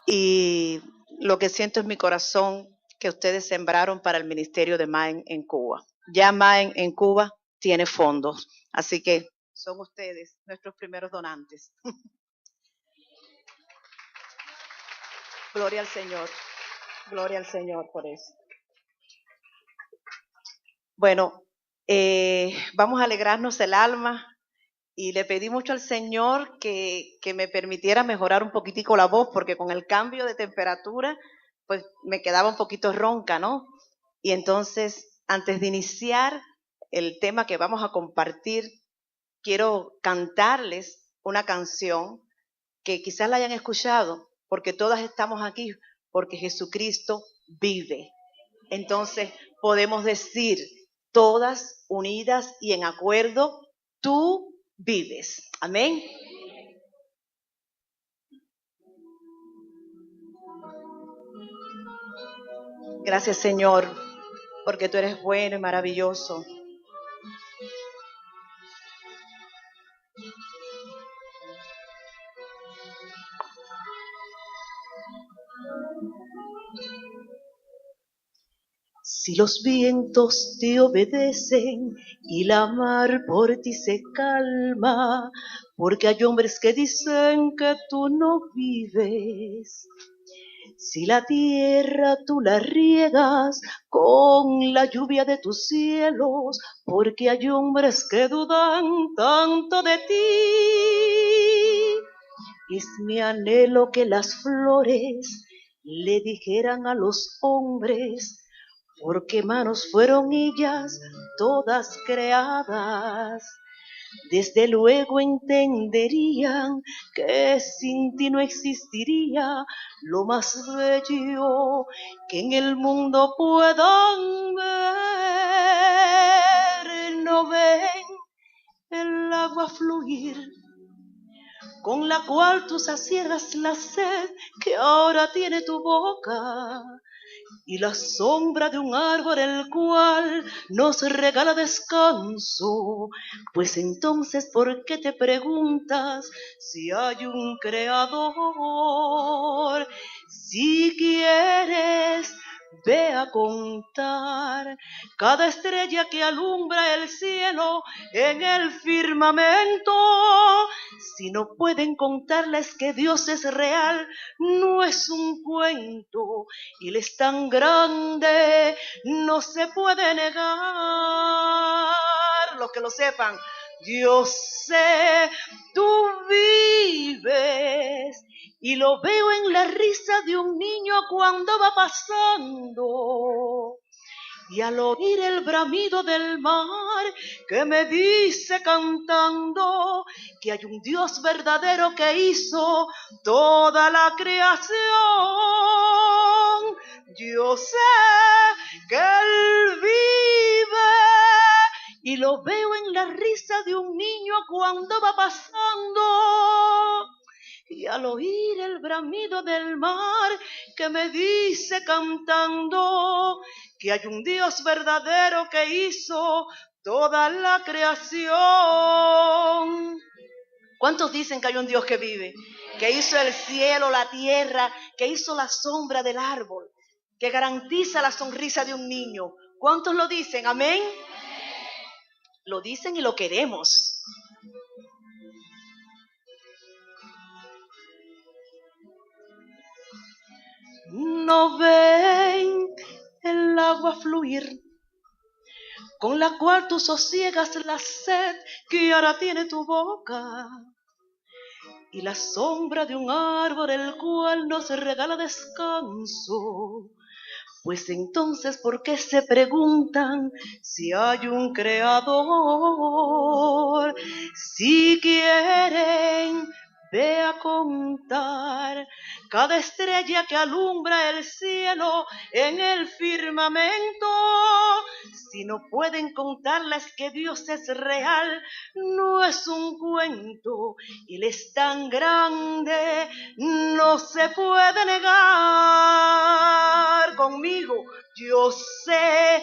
Y lo que siento en mi corazón que ustedes sembraron para el Ministerio de MAEN en Cuba. Ya MAEN en Cuba tiene fondos, así que son ustedes nuestros primeros donantes. Gloria al Señor por eso. Bueno, vamos a alegrarnos el alma y le pedí mucho al Señor que me permitiera mejorar un poquitico la voz, porque con el cambio de temperatura, pues me quedaba un poquito ronca, ¿no? Y entonces, antes de iniciar el tema que vamos a compartir, quiero cantarles una canción que quizás la hayan escuchado, porque todas estamos aquí, porque Jesucristo vive. Entonces, podemos decir, todas unidas y en acuerdo, tú vives. Amén. Gracias, Señor, porque tú eres bueno y maravilloso. Si los vientos te obedecen y la mar por ti se calma, porque hay hombres que dicen que tú no vives. Si la tierra tú la riegas con la lluvia de tus cielos, porque hay hombres que dudan tanto de ti. Es mi anhelo que las flores le dijeran a los hombres, porque manos fueron ellas todas creadas. Desde luego entenderían que sin ti no existiría lo más bello que en el mundo puedan ver. No ven el agua fluir, con la cual tú saciegas la sed que ahora tiene tu boca, y la sombra de un árbol el cual nos regala descanso. Pues entonces, ¿por qué te preguntas si hay un creador? Si quieres, ve a contar cada estrella que alumbra el cielo en el firmamento. Si no pueden contarles que Dios es real, no es un cuento, y Él es tan grande, no se puede negar. Los que lo sepan, yo sé, tú vives, y lo veo en la risa de un niño cuando va pasando, y al oír el bramido del mar que me dice cantando que hay un Dios verdadero que hizo toda la creación. Yo sé que Él vive, y lo veo en la risa de un niño cuando va pasando, y al oír el bramido del mar que me dice cantando que hay un Dios verdadero que hizo toda la creación. ¿Cuántos dicen que hay un Dios que vive? Que hizo el cielo, la tierra, que hizo la sombra del árbol, que garantiza la sonrisa de un niño. ¿Cuántos lo dicen? ¿Amén? Lo dicen y lo queremos. No ven el agua fluir, con la cual tú sosiegas la sed que ahora tiene tu boca, y la sombra de un árbol el cual nos regala descanso. Pues entonces, ¿por qué se preguntan si hay un creador? Si quieren, ve a contar cada estrella que alumbra el cielo en el firmamento. Si no pueden contarles que Dios es real, no es un cuento, Él es tan grande, no se puede negar. Conmigo, yo sé,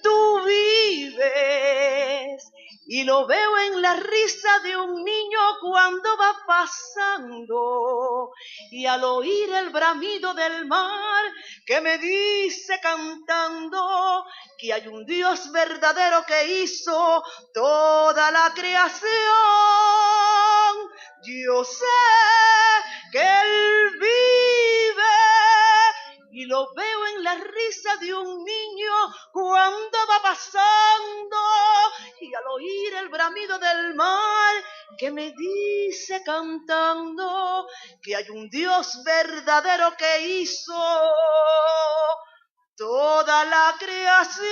tú vives, y lo veo en la risa de un niño cuando va pasando, y al oír el bramido del mar que me dice cantando que hay un Dios verdadero que hizo toda la creación. Yo sé que Él vive y lo veo en la risa de un niño cuando va pasando, y al oír el bramido del mar que me dice cantando que hay un Dios verdadero que hizo toda la creación.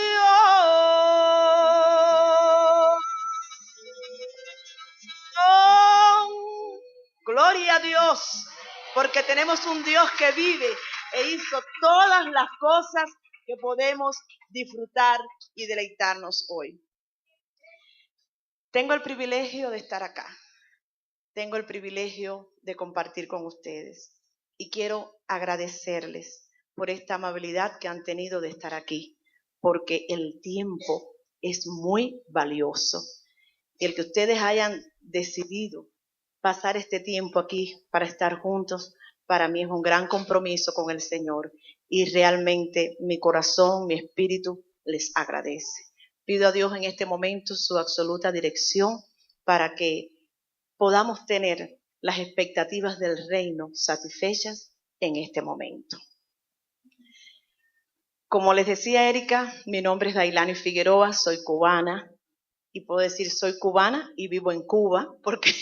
Gloria a Dios, porque tenemos un Dios que vive e hizo todas las cosas que podemos disfrutar y deleitarnos hoy. Tengo el privilegio de estar acá. Tengo el privilegio de compartir con ustedes y quiero agradecerles por esta amabilidad que han tenido de estar aquí, porque el tiempo es muy valioso. Y el que ustedes hayan decidido pasar este tiempo aquí para estar juntos, para mí es un gran compromiso con el Señor y realmente mi corazón, mi espíritu les agradece. Pido a Dios en este momento su absoluta dirección para que podamos tener las expectativas del reino satisfechas en este momento. Como les decía Erika, mi nombre es Dailani Figueroa, soy cubana y puedo decir soy cubana y vivo en Cuba, porque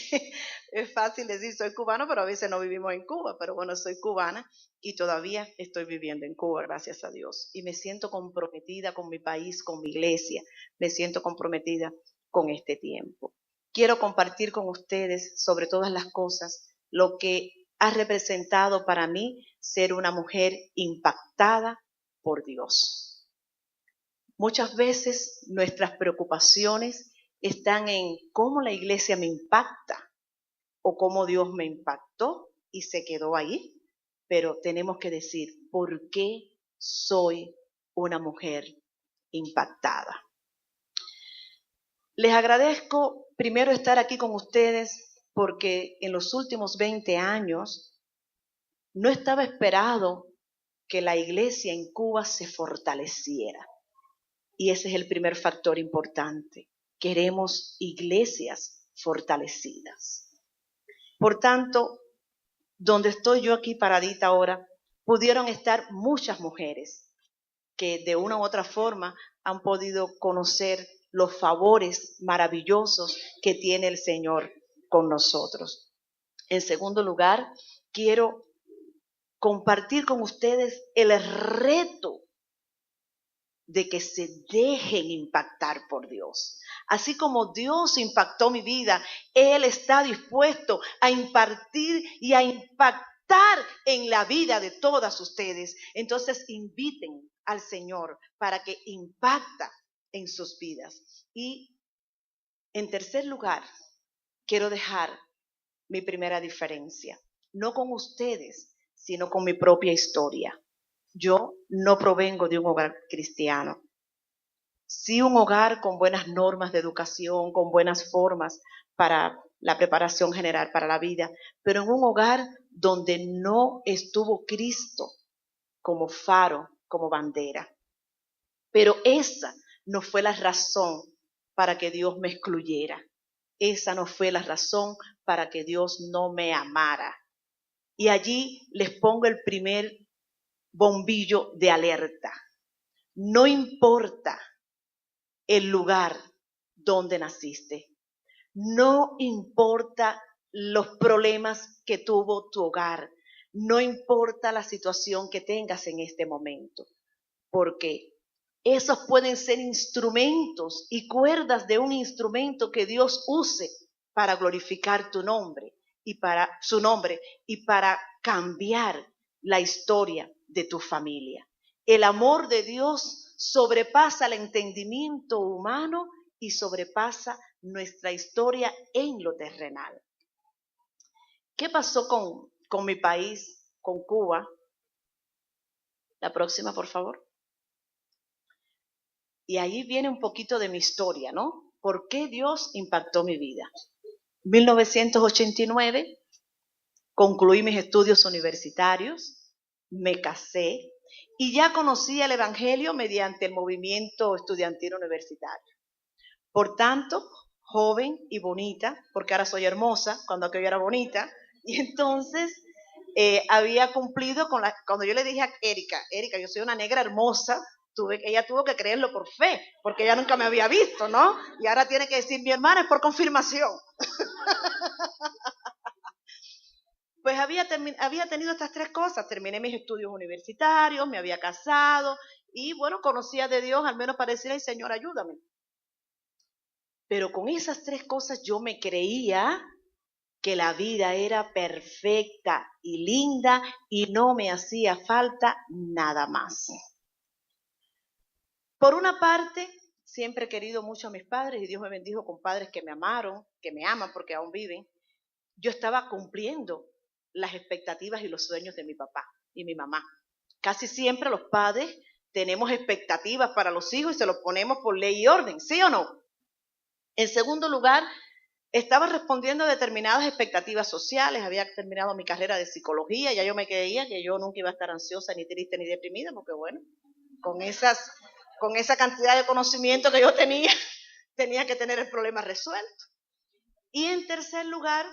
es fácil decir soy cubano, pero a veces no vivimos en Cuba, pero bueno, soy cubana y todavía estoy viviendo en Cuba, gracias a Dios. Y me siento comprometida con mi país, con mi iglesia, me siento comprometida con este tiempo. Quiero compartir con ustedes, sobre todas las cosas, lo que ha representado para mí ser una mujer impactada por Dios. Muchas veces nuestras preocupaciones están en cómo la iglesia me impacta o cómo Dios me impactó y se quedó ahí, pero tenemos que decir, ¿por qué soy una mujer impactada? Les agradezco primero estar aquí con ustedes porque en los últimos 20 años no estaba esperado que la iglesia en Cuba se fortaleciera. Y ese es el primer factor importante. Queremos iglesias fortalecidas. Por tanto, donde estoy yo aquí paradita ahora, pudieron estar muchas mujeres que de una u otra forma han podido conocer los favores maravillosos que tiene el Señor con nosotros. En segundo lugar, quiero compartir con ustedes el reto de que se dejen impactar por Dios. Así como Dios impactó mi vida, Él está dispuesto a impartir y a impactar en la vida de todas ustedes. Entonces inviten al Señor para que impacta en sus vidas. Y en tercer lugar, quiero dejar mi primera diferencia, no con ustedes, sino con mi propia historia. Yo no provengo de un hogar cristiano. Sí, un hogar con buenas normas de educación, con buenas formas para la preparación general para la vida, pero en un hogar donde no estuvo Cristo como faro, como bandera. Pero esa no fue la razón para que Dios me excluyera. Esa no fue la razón para que Dios no me amara. Y allí les pongo el primer bombillo de alerta. No importa el lugar donde naciste. No importa los problemas que tuvo tu hogar. No importa la situación que tengas en este momento. Porque esos pueden ser instrumentos y cuerdas de un instrumento que Dios use para glorificar tu nombre y para su nombre y para cambiar la historia de tu familia. El amor de Dios sobrepasa el entendimiento humano y sobrepasa nuestra historia en lo terrenal. ¿Qué pasó con mi país, con Cuba? La próxima, por favor. Y ahí viene un poquito de mi historia, ¿no? ¿por qué Dios impactó mi vida? 1989, concluí mis estudios universitarios, me casé y ya conocía el Evangelio mediante el movimiento estudiantil universitario. Por tanto, joven y bonita, porque ahora soy hermosa, cuando aquello era bonita, y entonces había cumplido con cuando yo le dije a Erika, yo soy una negra hermosa, ella tuvo que creerlo por fe, porque ella nunca me había visto, ¿no? Y ahora tiene que decir, mi hermana es por confirmación. Pues había tenido estas tres cosas, terminé mis estudios universitarios, me había casado, y bueno, conocía de Dios, al menos para decirle, Señor, ayúdame. Pero con esas tres cosas yo me creía que la vida era perfecta y linda y no me hacía falta nada más. Por una parte, siempre he querido mucho a mis padres y Dios me bendijo con padres que me amaron, que me aman porque aún viven. Yo estaba cumpliendo las expectativas y los sueños de mi papá y mi mamá. Casi siempre los padres tenemos expectativas para los hijos y se los ponemos por ley y orden, ¿sí o no? En segundo lugar, estaba respondiendo a determinadas expectativas sociales, había terminado mi carrera de psicología, ya yo me creía que yo nunca iba a estar ansiosa, ni triste, ni deprimida, porque bueno, con esa cantidad de conocimiento que yo tenía que tener el problema resuelto. Y en tercer lugar,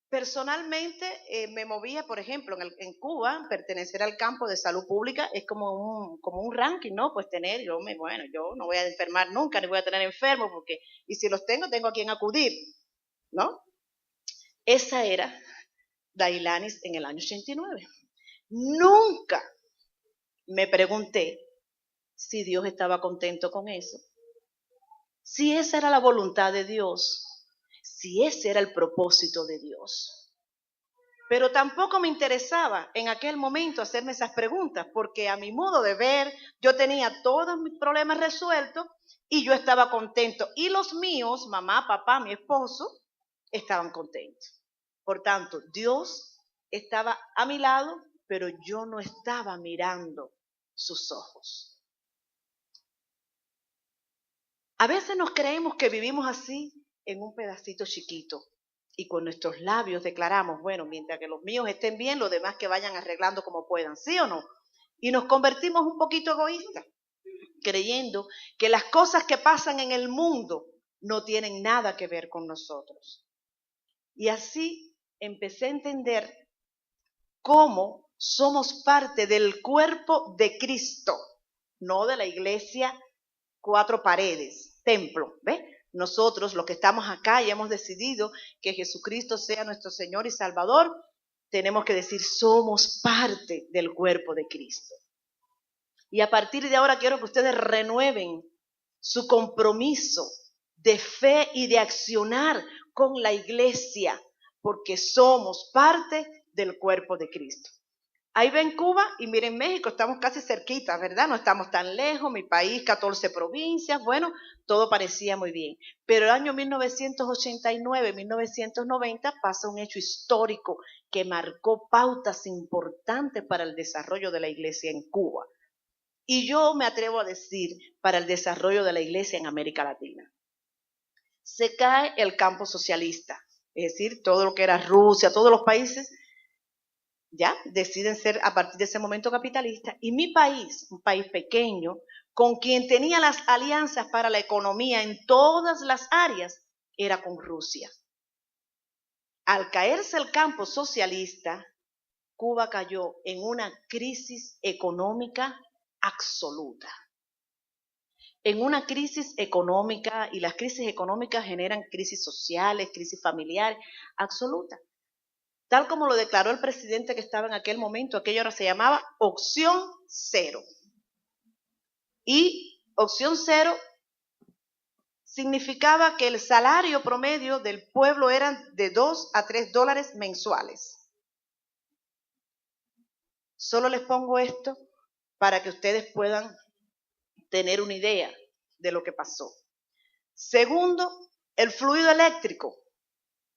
personalmente me movía, por ejemplo, en Cuba, pertenecer al campo de salud pública es como un ranking, ¿no? Pues yo no voy a enfermar nunca, ni voy a tener enfermos, y si los tengo a quien acudir, ¿no? Esa era Dailanis en el año 89. Nunca me pregunté si Dios estaba contento con eso, si esa era la voluntad de Dios, si ese era el propósito de Dios. Pero tampoco me interesaba en aquel momento hacerme esas preguntas, porque a mi modo de ver, yo tenía todos mis problemas resueltos y yo estaba contento. Y los míos, mamá, papá, mi esposo, estaban contentos. Por tanto, Dios estaba a mi lado, pero yo no estaba mirando sus ojos. A veces nos creemos que vivimos así en un pedacito chiquito y con nuestros labios declaramos, bueno, mientras que los míos estén bien, los demás que vayan arreglando como puedan, ¿sí o no? Y nos convertimos un poquito egoístas, creyendo que las cosas que pasan en el mundo no tienen nada que ver con nosotros. Y así empecé a entender cómo somos parte del cuerpo de Cristo, no de la iglesia 4 paredes, templo, ¿ves? Nosotros, los que estamos acá y hemos decidido que Jesucristo sea nuestro Señor y Salvador, tenemos que decir, somos parte del cuerpo de Cristo. Y a partir de ahora quiero que ustedes renueven su compromiso de fe y de accionar con la iglesia, porque somos parte del cuerpo de Cristo. Ahí ven Cuba y miren México, estamos casi cerquita, ¿verdad? No estamos tan lejos, mi país, 14 provincias, bueno, todo parecía muy bien. Pero el año 1989, 1990 pasa un hecho histórico que marcó pautas importantes para el desarrollo de la iglesia en Cuba. Y yo me atrevo a decir, para el desarrollo de la iglesia en América Latina. Se cae el campo socialista, es decir, todo lo que era Rusia, todos los países ya deciden ser a partir de ese momento capitalistas, y mi país, un país pequeño, con quien tenía las alianzas para la economía en todas las áreas, era con Rusia. Al caerse el campo socialista, Cuba cayó en una crisis económica absoluta. En una crisis económica, y las crisis económicas generan crisis sociales, crisis familiares, absolutas. Tal como lo declaró el presidente que estaba en aquel momento, aquella hora se llamaba opción cero. Y opción cero significaba que el salario promedio del pueblo era de $2 a $3 mensuales. Solo les pongo esto para que ustedes puedan tener una idea de lo que pasó. Segundo, el fluido eléctrico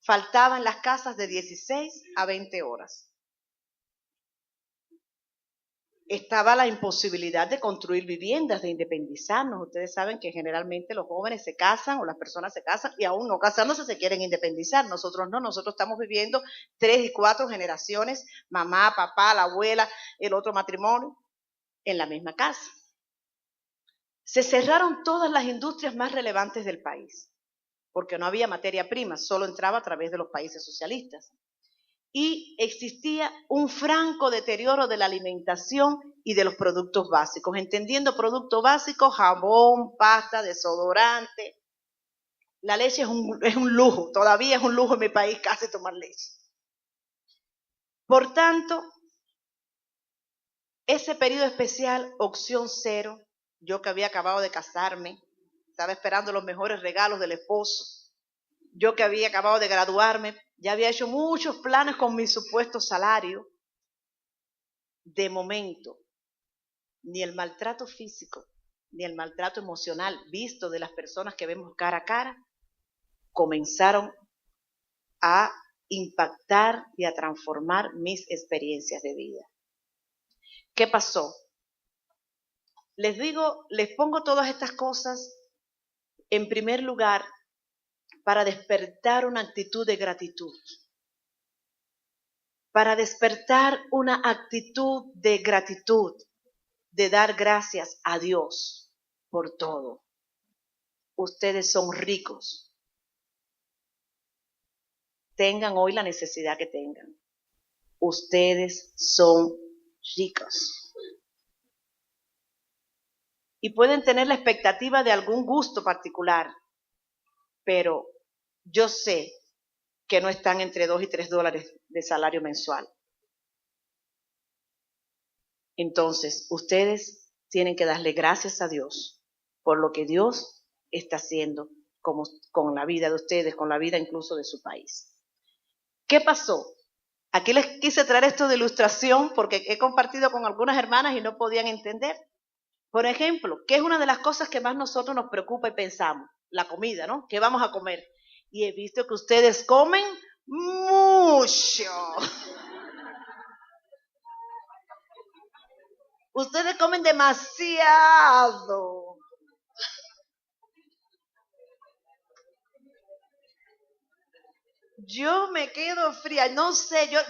faltaba en las casas de 16 a 20 horas. estaba la imposibilidad de construir viviendas, de independizarnos. Ustedes saben que generalmente los jóvenes se casan o las personas se casan y aún no casándose se quieren independizar. Nosotros no, nosotros estamos viviendo 3 y 4 generaciones, mamá, papá, la abuela, el otro matrimonio, en la misma casa. Se cerraron todas las industrias más relevantes del país, porque no había materia prima, solo entraba a través de los países socialistas. Y existía un franco deterioro de la alimentación y de los productos básicos, entendiendo productos básicos, jabón, pasta, desodorante. La leche es un lujo, todavía es un lujo en mi país casi tomar leche. Por tanto, ese periodo especial, opción cero, yo que había acabado de casarme, estaba esperando los mejores regalos del esposo, yo que había acabado de graduarme, ya había hecho muchos planes con mi supuesto salario. De momento, ni el maltrato físico, ni el maltrato emocional visto de las personas que vemos cara a cara, comenzaron a impactar y a transformar mis experiencias de vida. ¿Qué pasó? Les digo, les pongo todas estas cosas en primer lugar para despertar una actitud de gratitud. Para despertar una actitud de gratitud, de dar gracias a Dios por todo. Ustedes son ricos. Tengan hoy la necesidad que tengan. Ustedes son ricos. Y pueden tener la expectativa de algún gusto particular, pero yo sé que no están entre $2 y $3 de salario mensual. Entonces, ustedes tienen que darle gracias a Dios por lo que Dios está haciendo con la vida de ustedes, con la vida incluso de su país. ¿Qué pasó? Aquí les quise traer esto de ilustración porque he compartido con algunas hermanas y no podían entender. Por ejemplo, ¿qué es una de las cosas que más nosotros nos preocupa y pensamos? La comida, ¿no? ¿Qué vamos a comer? Y he visto que ustedes comen mucho. Ustedes comen demasiado. Yo me quedo fría, no sé, yo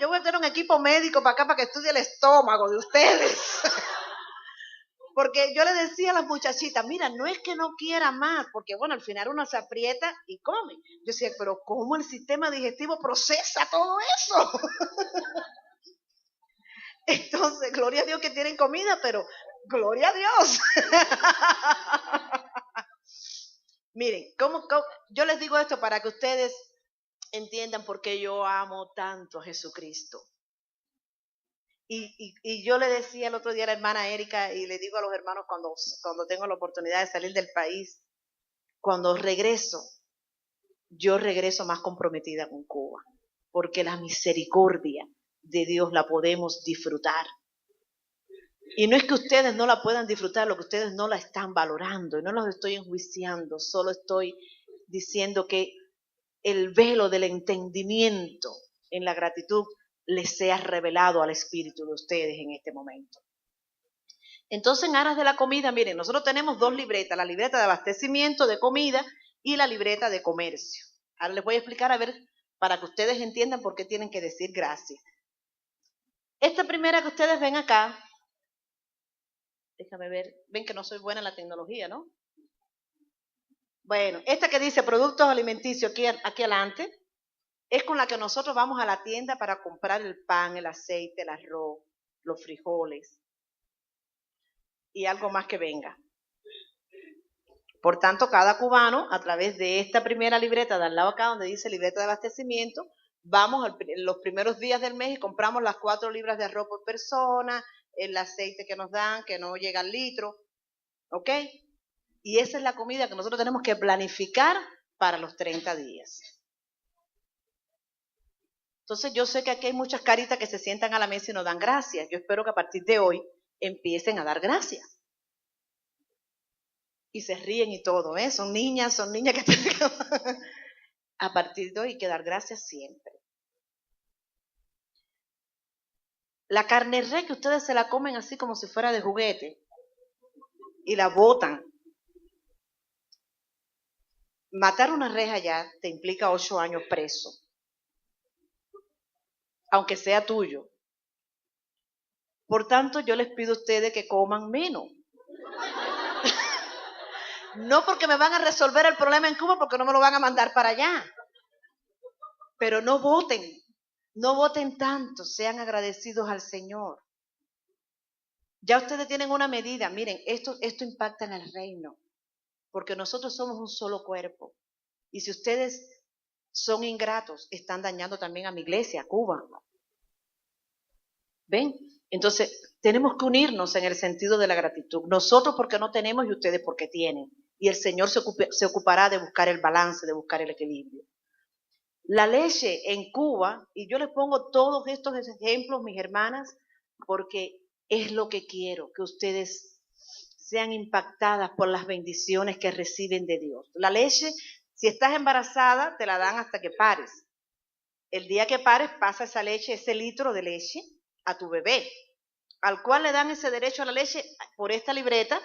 voy a tener un equipo médico para acá para que estudie el estómago de ustedes. Porque yo le decía a las muchachitas, mira, no es que no quiera más, porque bueno, al final uno se aprieta y come. Yo decía, pero ¿cómo el sistema digestivo procesa todo eso? Entonces, gloria a Dios que tienen comida, pero gloria a Dios. Miren, yo les digo esto para que ustedes entiendan por qué yo amo tanto a Jesucristo. Y yo le decía el otro día a la hermana Erika y le digo a los hermanos cuando tengo la oportunidad de salir del país, cuando regreso, yo regreso más comprometida con Cuba, porque la misericordia de Dios la podemos disfrutar. Y no es que ustedes no la puedan disfrutar, lo que ustedes no la están valorando, y no los estoy enjuiciando, solo estoy diciendo que el velo del entendimiento en la gratitud les sea revelado al espíritu de ustedes en este momento. Entonces, en aras de la comida, miren, nosotros tenemos 2 libretas, la libreta de abastecimiento de comida y la libreta de comercio. Ahora les voy a explicar, a ver, para que ustedes entiendan por qué tienen que decir gracias. Esta primera que ustedes ven acá, déjame ver, ven que no soy buena en la tecnología, ¿no? Bueno, esta que dice productos alimenticios aquí adelante, es con la que nosotros vamos a la tienda para comprar el pan, el aceite, el arroz, los frijoles y algo más que venga. Por tanto, cada cubano, a través de esta primera libreta de al lado acá, donde dice libreta de abastecimiento, vamos los primeros días del mes y compramos las 4 libras de arroz por persona, el aceite que nos dan, que no llega al litro, ¿ok? Y esa es la comida que nosotros tenemos que planificar para los 30 días. Entonces yo sé que aquí hay muchas caritas que se sientan a la mesa y nos dan gracias. Yo espero que a partir de hoy empiecen a dar gracias. Y se ríen y todo, ¿eh? Son niñas que tienen que... A partir de hoy hay que dar gracias siempre. La carne res que ustedes se la comen así como si fuera de juguete y la botan. Matar una res allá te implica 8 años preso, aunque sea tuyo. Por tanto, yo les pido a ustedes que coman menos. No porque me van a resolver el problema en Cuba, porque no me lo van a mandar para allá. Pero no voten tanto, sean agradecidos al Señor. Ya ustedes tienen una medida, miren, esto impacta en el reino, porque nosotros somos un solo cuerpo. Y si ustedes son ingratos, están dañando también a mi iglesia, a Cuba. ¿Ven? Entonces, tenemos que unirnos en el sentido de la gratitud. Nosotros porque no tenemos y ustedes porque tienen. Y el Señor se ocupará de buscar el balance, de buscar el equilibrio. La leche en Cuba, y yo les pongo todos estos ejemplos, mis hermanas, porque es lo que quiero, que ustedes sean impactadas por las bendiciones que reciben de Dios. La leche, si estás embarazada, te la dan hasta que pares. El día que pares, pasa esa leche, ese litro de leche, a tu bebé, al cual le dan ese derecho a la leche por esta libreta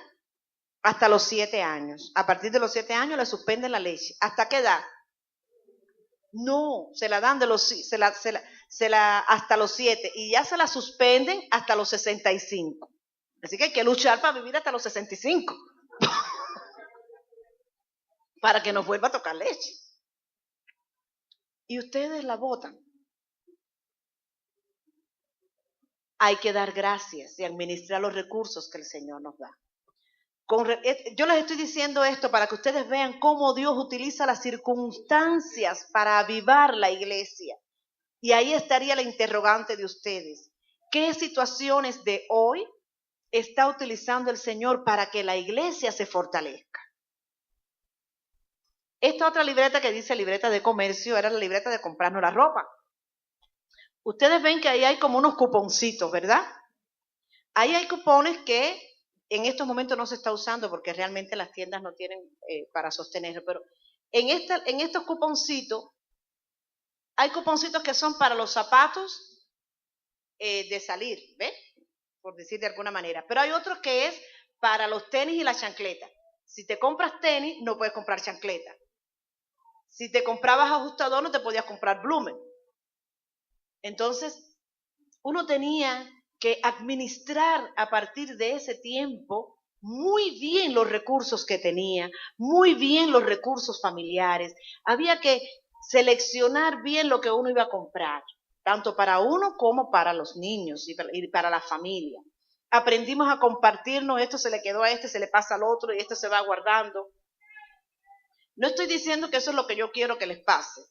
hasta los 7 años. A partir de los 7 años le suspenden la leche. ¿Hasta qué edad? No, se la dan hasta los 7 y ya se la suspenden hasta los 65. Así que hay que luchar para vivir hasta los 65 para que nos vuelva a tocar leche. Y ustedes la botan. Hay que dar gracias y administrar los recursos que el Señor nos da. Yo les estoy diciendo esto para que ustedes vean cómo Dios utiliza las circunstancias para avivar la iglesia. Y ahí estaría la interrogante de ustedes. ¿Qué situaciones de hoy está utilizando el Señor para que la iglesia se fortalezca? Esta otra libreta que dice libreta de comercio era la libreta de comprarnos la ropa. Ustedes ven que ahí hay como unos cuponcitos, ¿verdad? Ahí hay cupones que en estos momentos no se está usando porque realmente las tiendas no tienen para sostenerlo, pero en estos cuponcitos, hay cuponcitos que son para los zapatos de salir, ¿ves? Por decir de alguna manera, pero hay otros que es para los tenis y la chancleta. Si te compras tenis, no puedes comprar chancleta. Si te comprabas ajustador, no te podías comprar Blumen. Entonces, uno tenía que administrar a partir de ese tiempo muy bien los recursos que tenía, muy bien los recursos familiares. Había que seleccionar bien lo que uno iba a comprar, tanto para uno como para los niños y para la familia. Aprendimos a compartirnos, esto se le quedó a este, se le pasa al otro y esto se va guardando. No estoy diciendo que eso es lo que yo quiero que les pase.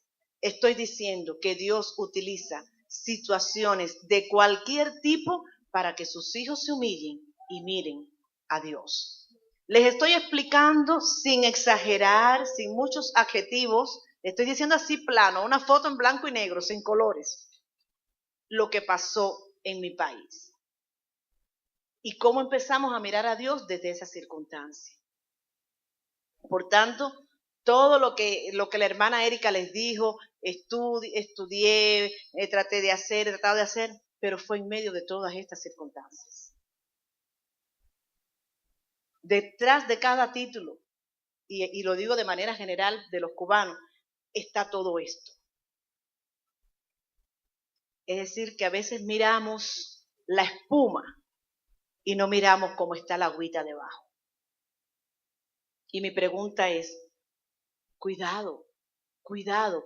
Estoy diciendo que Dios utiliza situaciones de cualquier tipo para que sus hijos se humillen y miren a Dios. Les estoy explicando sin exagerar, sin muchos adjetivos. Les estoy diciendo así plano, una foto en blanco y negro, sin colores, lo que pasó en mi país. Y cómo empezamos a mirar a Dios desde esa circunstancia. Por tanto, todo lo que la hermana Erika les dijo, estudié, traté de hacer, he tratado de hacer, pero fue en medio de todas estas circunstancias. Detrás de cada título, y lo digo de manera general de los cubanos, está todo esto. Es decir, que a veces miramos la espuma y no miramos cómo está la agüita debajo. Y mi pregunta es, cuidado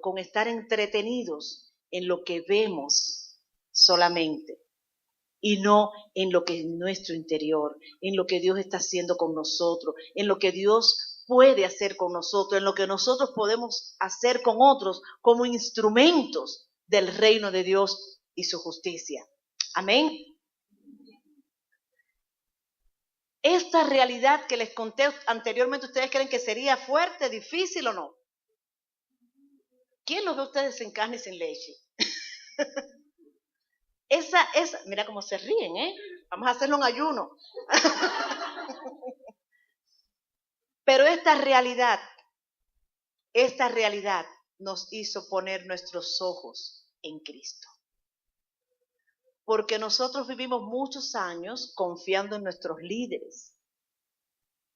con estar entretenidos en lo que vemos solamente y no en lo que es nuestro interior, en lo que Dios está haciendo con nosotros, en lo que Dios puede hacer con nosotros, en lo que nosotros podemos hacer con otros como instrumentos del reino de Dios y su justicia. Amén. Esta realidad que les conté anteriormente, ¿ustedes creen que sería fuerte, difícil o no? ¿Quién los ve a ustedes sin carne y sin leche? Esa, mira cómo se ríen, ¿eh? Vamos a hacerlo en ayuno. Pero esta realidad nos hizo poner nuestros ojos en Cristo. porque nosotros vivimos muchos años confiando en nuestros líderes,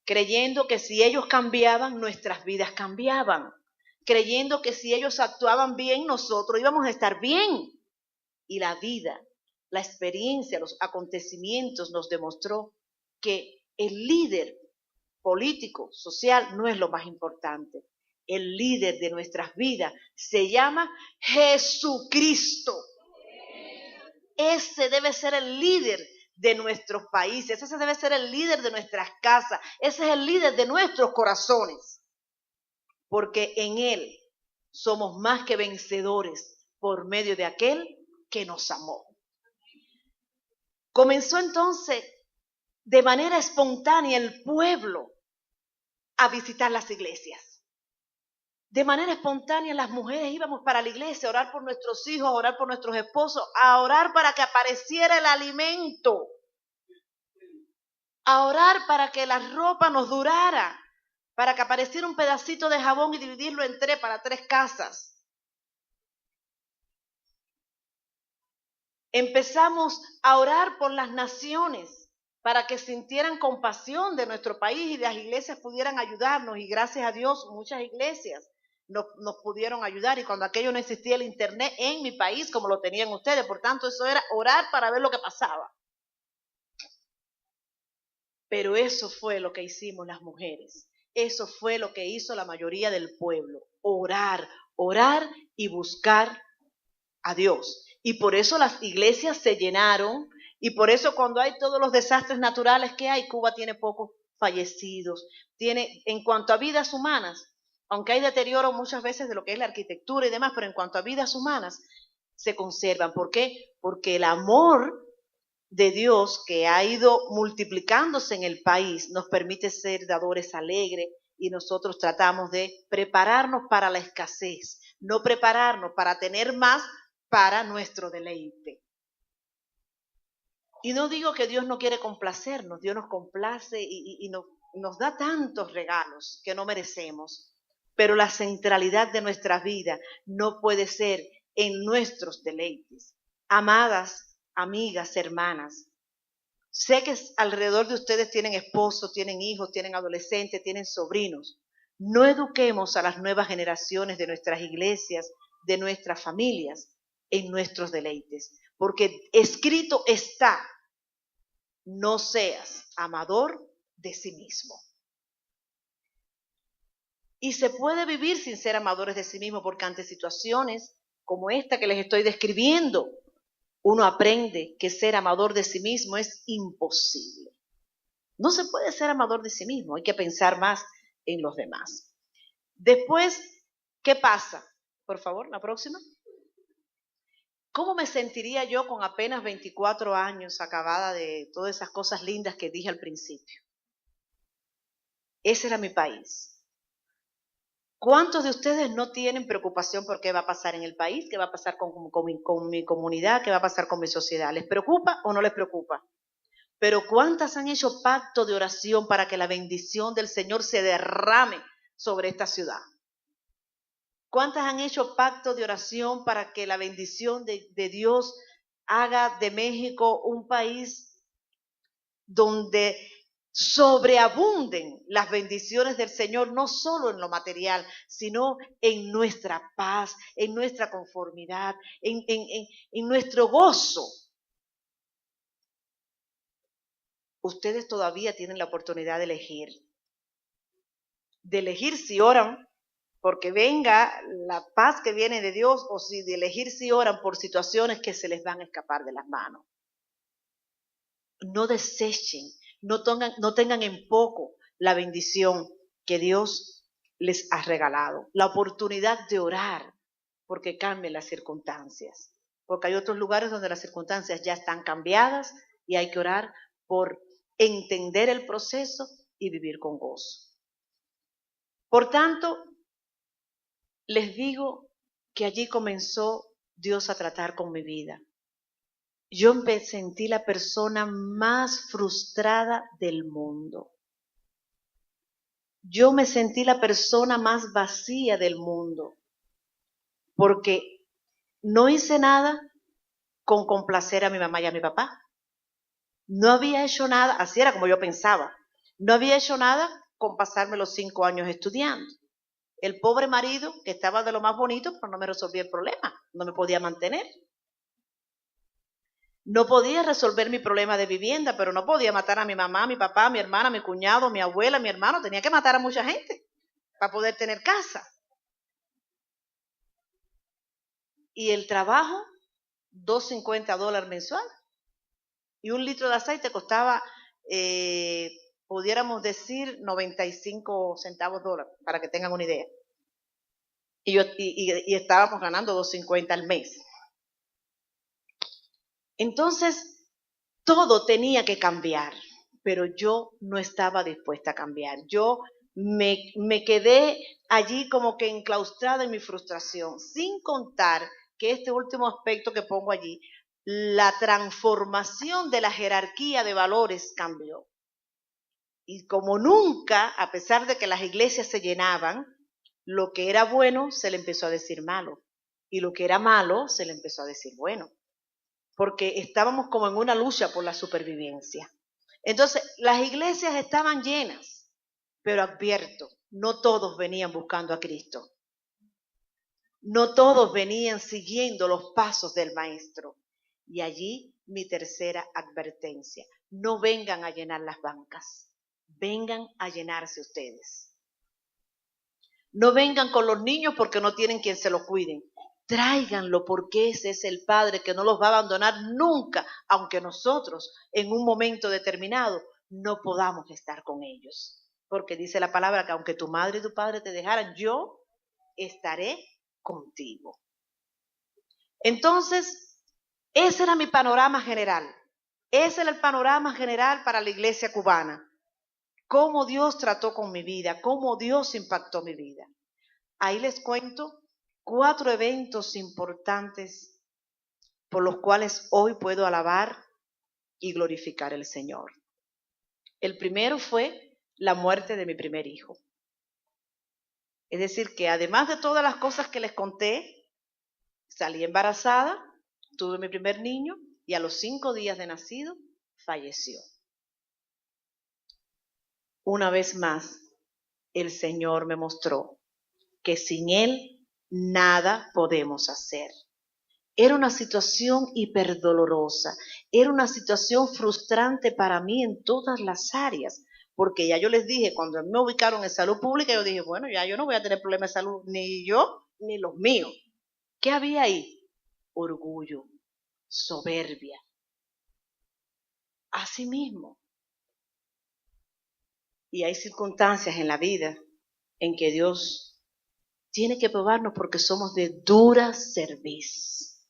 creyendo que si ellos cambiaban, nuestras vidas cambiaban, creyendo que si ellos actuaban bien, nosotros íbamos a estar bien. Y la vida, la experiencia, los acontecimientos nos demostró que el líder político, social, no es lo más importante. El líder de nuestras vidas se llama Jesucristo. Ese debe ser el líder de nuestros países, ese debe ser el líder de nuestras casas, ese es el líder de nuestros corazones, porque en Él somos más que vencedores por medio de aquel que nos amó. Comenzó entonces de manera espontánea el pueblo a visitar las iglesias. De manera espontánea las mujeres íbamos para la iglesia a orar por nuestros hijos, a orar por nuestros esposos, a orar para que apareciera el alimento, a orar para que la ropa nos durara, para que apareciera un pedacito de jabón y dividirlo para 3 casas. Empezamos a orar por las naciones para que sintieran compasión de nuestro país y las iglesias pudieran ayudarnos, y gracias a Dios muchas iglesias nos pudieron ayudar, y cuando aquello no existía el internet en mi país como lo tenían ustedes, por tanto eso era orar para ver lo que pasaba. Pero eso fue lo que hicimos las mujeres, eso fue lo que hizo la mayoría del pueblo, orar, orar y buscar a Dios. Y por eso las iglesias se llenaron, y por eso cuando hay todos los desastres naturales que hay, Cuba tiene pocos fallecidos, tiene en cuanto a vidas humanas, aunque hay deterioro muchas veces de lo que es la arquitectura y demás, pero en cuanto a vidas humanas se conservan. ¿Por qué? Porque el amor de Dios que ha ido multiplicándose en el país nos permite ser dadores alegres, y nosotros tratamos de prepararnos para la escasez, no prepararnos para tener más para nuestro deleite. Y no digo que Dios no quiere complacernos, Dios nos complace y nos da tantos regalos que no merecemos, pero la centralidad de nuestra vida no puede ser en nuestros deleites. Amadas, amigas, hermanas, sé que alrededor de ustedes tienen esposos, tienen hijos, tienen adolescentes, tienen sobrinos. No eduquemos a las nuevas generaciones de nuestras iglesias, de nuestras familias, en nuestros deleites, porque escrito está: no seas amador de sí mismo. Y se puede vivir sin ser amadores de sí mismo, porque ante situaciones como esta que les estoy describiendo, uno aprende que ser amador de sí mismo es imposible. No se puede ser amador de sí mismo, hay que pensar más en los demás. Después, ¿qué pasa? Por favor, la próxima. ¿Cómo me sentiría yo con apenas 24 años, acabada de todas esas cosas lindas que dije al principio? Ese era mi país. ¿Cuántos de ustedes no tienen preocupación por qué va a pasar en el país, qué va a pasar con mi comunidad, qué va a pasar con mi sociedad? ¿Les preocupa o no les preocupa? Pero ¿cuántas han hecho pacto de oración para que la bendición del Señor se derrame sobre esta ciudad? ¿Cuántas han hecho pacto de oración para que la bendición de Dios haga de México un país donde sobreabunden las bendiciones del Señor, no solo en lo material, sino en nuestra paz, en nuestra conformidad, en nuestro gozo? Ustedes todavía tienen la oportunidad de elegir si oran porque venga la paz que viene de Dios, o de elegir si oran por situaciones que se les van a escapar de las manos. No desechen, no tengan en poco la bendición que Dios les ha regalado, la oportunidad de orar porque cambien las circunstancias, porque hay otros lugares donde las circunstancias ya están cambiadas y hay que orar por entender el proceso y vivir con gozo. Por tanto, les digo que allí comenzó Dios a tratar con mi vida. Yo me sentí la persona más frustrada del mundo. Yo me sentí la persona más vacía del mundo, porque no hice nada con complacer a mi mamá y a mi papá. No había hecho nada, así era como yo pensaba, no había hecho nada con pasarme los 5 años estudiando. El pobre marido, que estaba de lo más bonito, pero no me resolvía el problema, no me podía mantener. No podía resolver mi problema de vivienda, pero no podía matar a mi mamá, a mi papá, a mi hermana, a mi cuñado, a mi abuela, a mi hermano. Tenía que matar a mucha gente para poder tener casa. Y el trabajo, $2.50 mensual. Y un litro de aceite costaba, pudiéramos decir, 95 centavos dólares, para que tengan una idea. Y estábamos ganando $2.50 al mes. Entonces, todo tenía que cambiar, pero yo no estaba dispuesta a cambiar. Yo me quedé allí como que enclaustrada en mi frustración, sin contar que este último aspecto que pongo allí, la transformación de la jerarquía de valores cambió. Y como nunca, a pesar de que las iglesias se llenaban, lo que era bueno se le empezó a decir malo, y lo que era malo se le empezó a decir bueno, porque estábamos como en una lucha por la supervivencia. Entonces, las iglesias estaban llenas, pero advierto, no todos venían buscando a Cristo. No todos venían siguiendo los pasos del Maestro. Y allí mi tercera advertencia: no vengan a llenar las bancas, vengan a llenarse ustedes. No vengan con los niños porque no tienen quien se los cuiden. Tráiganlo porque ese es el Padre que no los va a abandonar nunca, aunque nosotros en un momento determinado no podamos estar con ellos. Porque dice la palabra que aunque tu madre y tu padre te dejaran, yo estaré contigo. Entonces, ese era mi panorama general. Ese era el panorama general para la iglesia cubana. Cómo Dios trató con mi vida, cómo Dios impactó mi vida. Ahí les cuento 4 eventos importantes por los cuales hoy puedo alabar y glorificar al Señor. El primero fue la muerte de mi primer hijo. Es decir, que además de todas las cosas que les conté, salí embarazada, tuve mi primer niño y a los 5 días de nacido falleció. Una vez más, el Señor me mostró que sin Él nada podemos hacer. Era una situación hiperdolorosa, era una situación frustrante para mí en todas las áreas, porque ya yo les dije, cuando me ubicaron en salud pública, yo dije, bueno, ya yo no voy a tener problemas de salud, ni yo, ni los míos. ¿Qué había ahí? Orgullo, soberbia. Así mismo. Y hay circunstancias en la vida en que Dios tiene que probarnos porque somos de dura cerviz.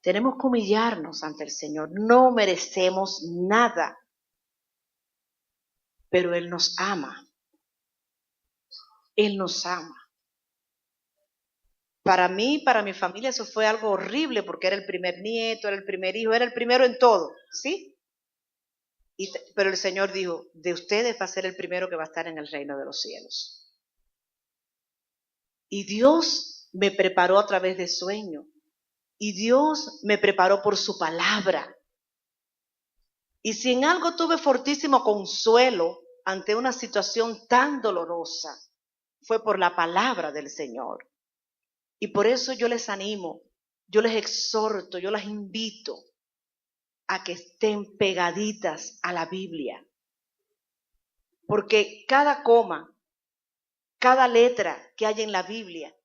Tenemos que humillarnos ante el Señor. No merecemos nada, pero Él nos ama. Él nos ama. Para mí, para mi familia, eso fue algo horrible porque era el primer nieto, era el primer hijo, era el primero en todo, ¿sí? Pero el Señor dijo, de ustedes va a ser el primero que va a estar en el reino de los cielos. Y Dios me preparó a través de sueños. Y Dios me preparó por su palabra. Y si en algo tuve fortísimo consuelo ante una situación tan dolorosa, fue por la palabra del Señor. Y por eso yo les animo, yo les exhorto, yo las invito a que estén pegaditas a la Biblia. Porque cada coma, cada letra que hay en la Biblia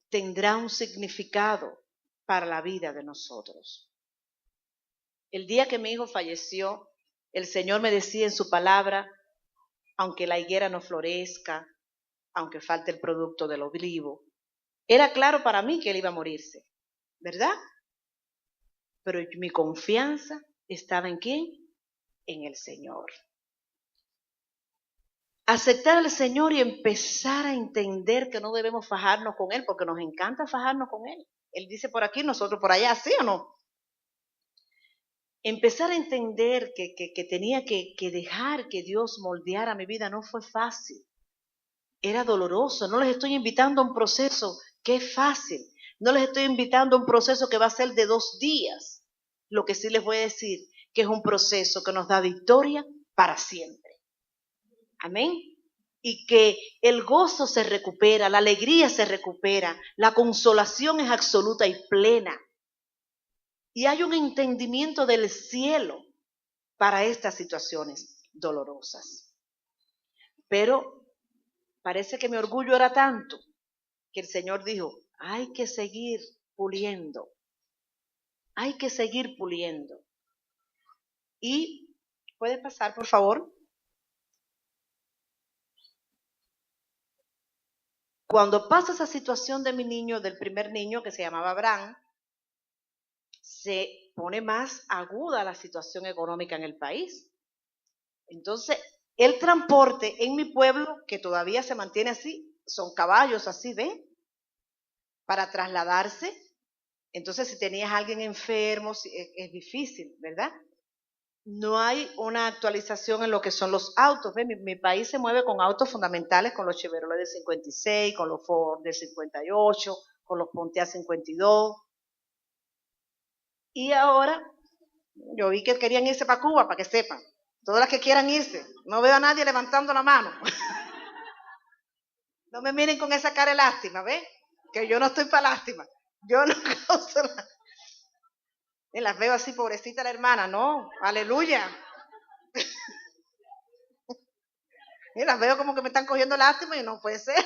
tendrá un significado para la vida de nosotros. El día que mi hijo falleció, el Señor me decía en su palabra, aunque la higuera no florezca, aunque falte el producto del olivo, era claro para mí que él iba a morirse, ¿verdad? Pero mi confianza estaba ¿en quién? En el Señor. Aceptar al Señor y empezar a entender que no debemos fajarnos con Él, porque nos encanta fajarnos con Él. Él dice por aquí, nosotros por allá, ¿sí o no? Empezar a entender que tenía que dejar que Dios moldeara mi vida no fue fácil. Era doloroso, no les estoy invitando a un proceso que es fácil, No les estoy invitando a un proceso que va a ser de 2 días. Lo que sí les voy a decir, que es un proceso que nos da victoria para siempre. Amén. Y que el gozo se recupera, la alegría se recupera, la consolación es absoluta y plena. Y hay un entendimiento del cielo para estas situaciones dolorosas. Pero parece que mi orgullo era tanto que el Señor dijo, hay que seguir puliendo, hay que seguir puliendo. Y puede pasar, por favor. Cuando pasa esa situación de mi niño, del primer niño que se llamaba Abraham, se pone más aguda la situación económica en el país. Entonces, el transporte en mi pueblo, que todavía se mantiene así, son caballos así, ¿ven? Para trasladarse. Entonces, si tenías a alguien enfermo, es difícil, ¿verdad? No hay una actualización en lo que son los autos. ¿Ven? Mi país se mueve con autos fundamentales, con los Chevrolet del 56, con los Ford del 58, con los Pontiac 52. Y ahora, yo vi que querían irse para Cuba, para que sepan. Todas las que quieran irse. No veo a nadie levantando la mano. No me miren con esa cara de lástima, ¿ves? Que yo no estoy para lástima. Yo no causo la... Y las veo así, pobrecita la hermana, no, aleluya. Y las veo como que me están cogiendo lástima y no puede ser.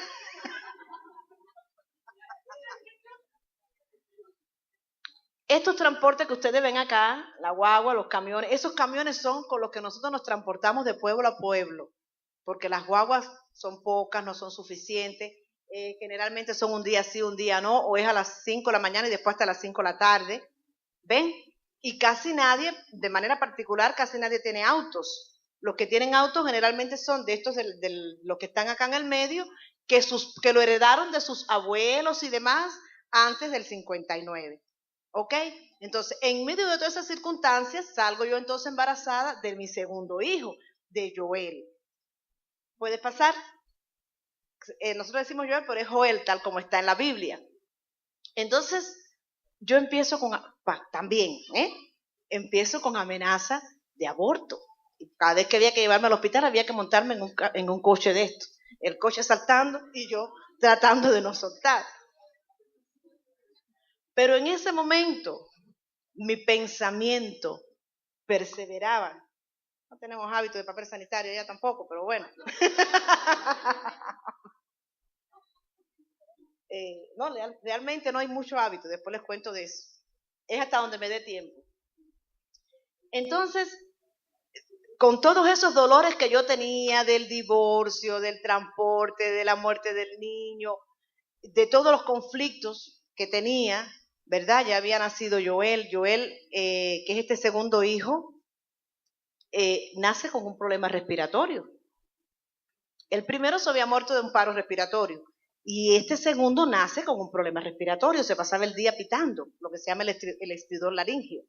Estos transportes que ustedes ven acá, la guagua, los camiones, esos camiones son con los que nosotros nos transportamos de pueblo a pueblo, porque las guaguas son pocas, no son suficientes, generalmente son un día sí, un día no, o es a las 5 de la mañana y después hasta las 5 de la tarde, ¿ven? Y casi nadie, de manera particular, casi nadie tiene autos. Los que tienen autos generalmente son de estos, los que están acá en el medio, que lo heredaron de sus abuelos y demás antes del 59. ¿Ok? Entonces, en medio de todas esas circunstancias, salgo yo entonces embarazada de mi segundo hijo, de Joel. ¿Puede pasar? Nosotros decimos Joel, pero es Joel, tal como está en la Biblia. Entonces, yo empiezo también, empiezo con amenaza de aborto. Y cada vez que había que llevarme al hospital, había que montarme en un coche de estos. El coche saltando y yo tratando de no soltar. Pero en ese momento, mi pensamiento perseveraba. No tenemos hábito de papel sanitario ya tampoco, pero bueno. No, realmente no hay mucho hábito, después les cuento de eso. Es hasta donde me dé tiempo. Entonces, con todos esos dolores que yo tenía del divorcio, del transporte, de la muerte del niño, de todos los conflictos que tenía, ¿verdad? Ya había nacido Joel, que es este segundo hijo, nace con un problema respiratorio. El primero se había muerto de un paro respiratorio y este segundo nace con un problema respiratorio, se pasaba el día pitando, lo que se llama el estridor laringio.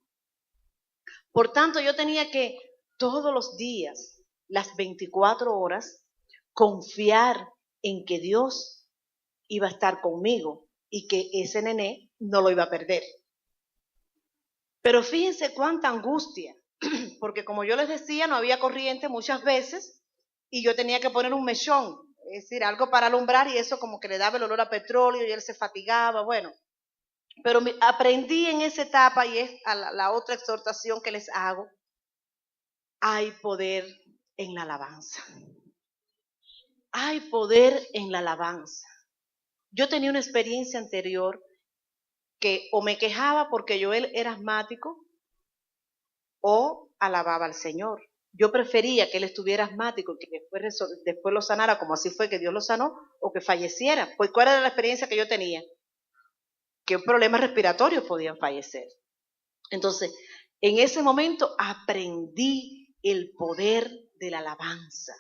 Por tanto, yo tenía que todos los días, las 24 horas, confiar en que Dios iba a estar conmigo y que ese nené no lo iba a perder. Pero fíjense cuánta angustia, porque como yo les decía, no había corriente muchas veces y yo tenía que poner un mechón, es decir, algo para alumbrar y eso como que le daba el olor a petróleo y él se fatigaba, bueno. Pero aprendí en esa etapa y es la otra exhortación que les hago, hay poder en la alabanza. Hay poder en la alabanza. Yo tenía una experiencia anterior que o me quejaba porque Joel era asmático o alababa al Señor. Yo prefería que él estuviera asmático y que después lo sanara, como así fue que Dios lo sanó, o que falleciera. Pues, ¿cuál era la experiencia que yo tenía? Que problemas respiratorios podían fallecer. Entonces, en ese momento aprendí el poder de la alabanza.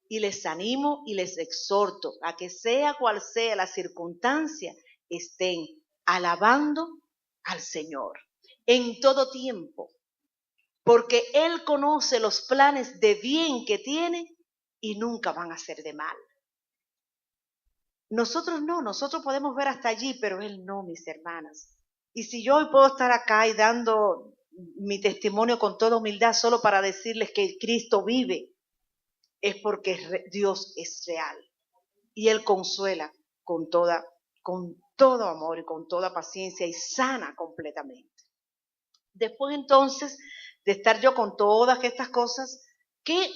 Y les animo y les exhorto a que sea cual sea la circunstancia, estén alabando al Señor en todo tiempo, porque Él conoce los planes de bien que tiene y nunca van a ser de mal. Nosotros no, nosotros podemos ver hasta allí, pero Él no, mis hermanas. Y si yo hoy puedo estar acá y dando mi testimonio con toda humildad solo para decirles que Cristo vive, es porque Dios es real. Y Él consuela con todo amor y con toda paciencia y sana completamente. Después entonces de estar yo con todas estas cosas, ¿qué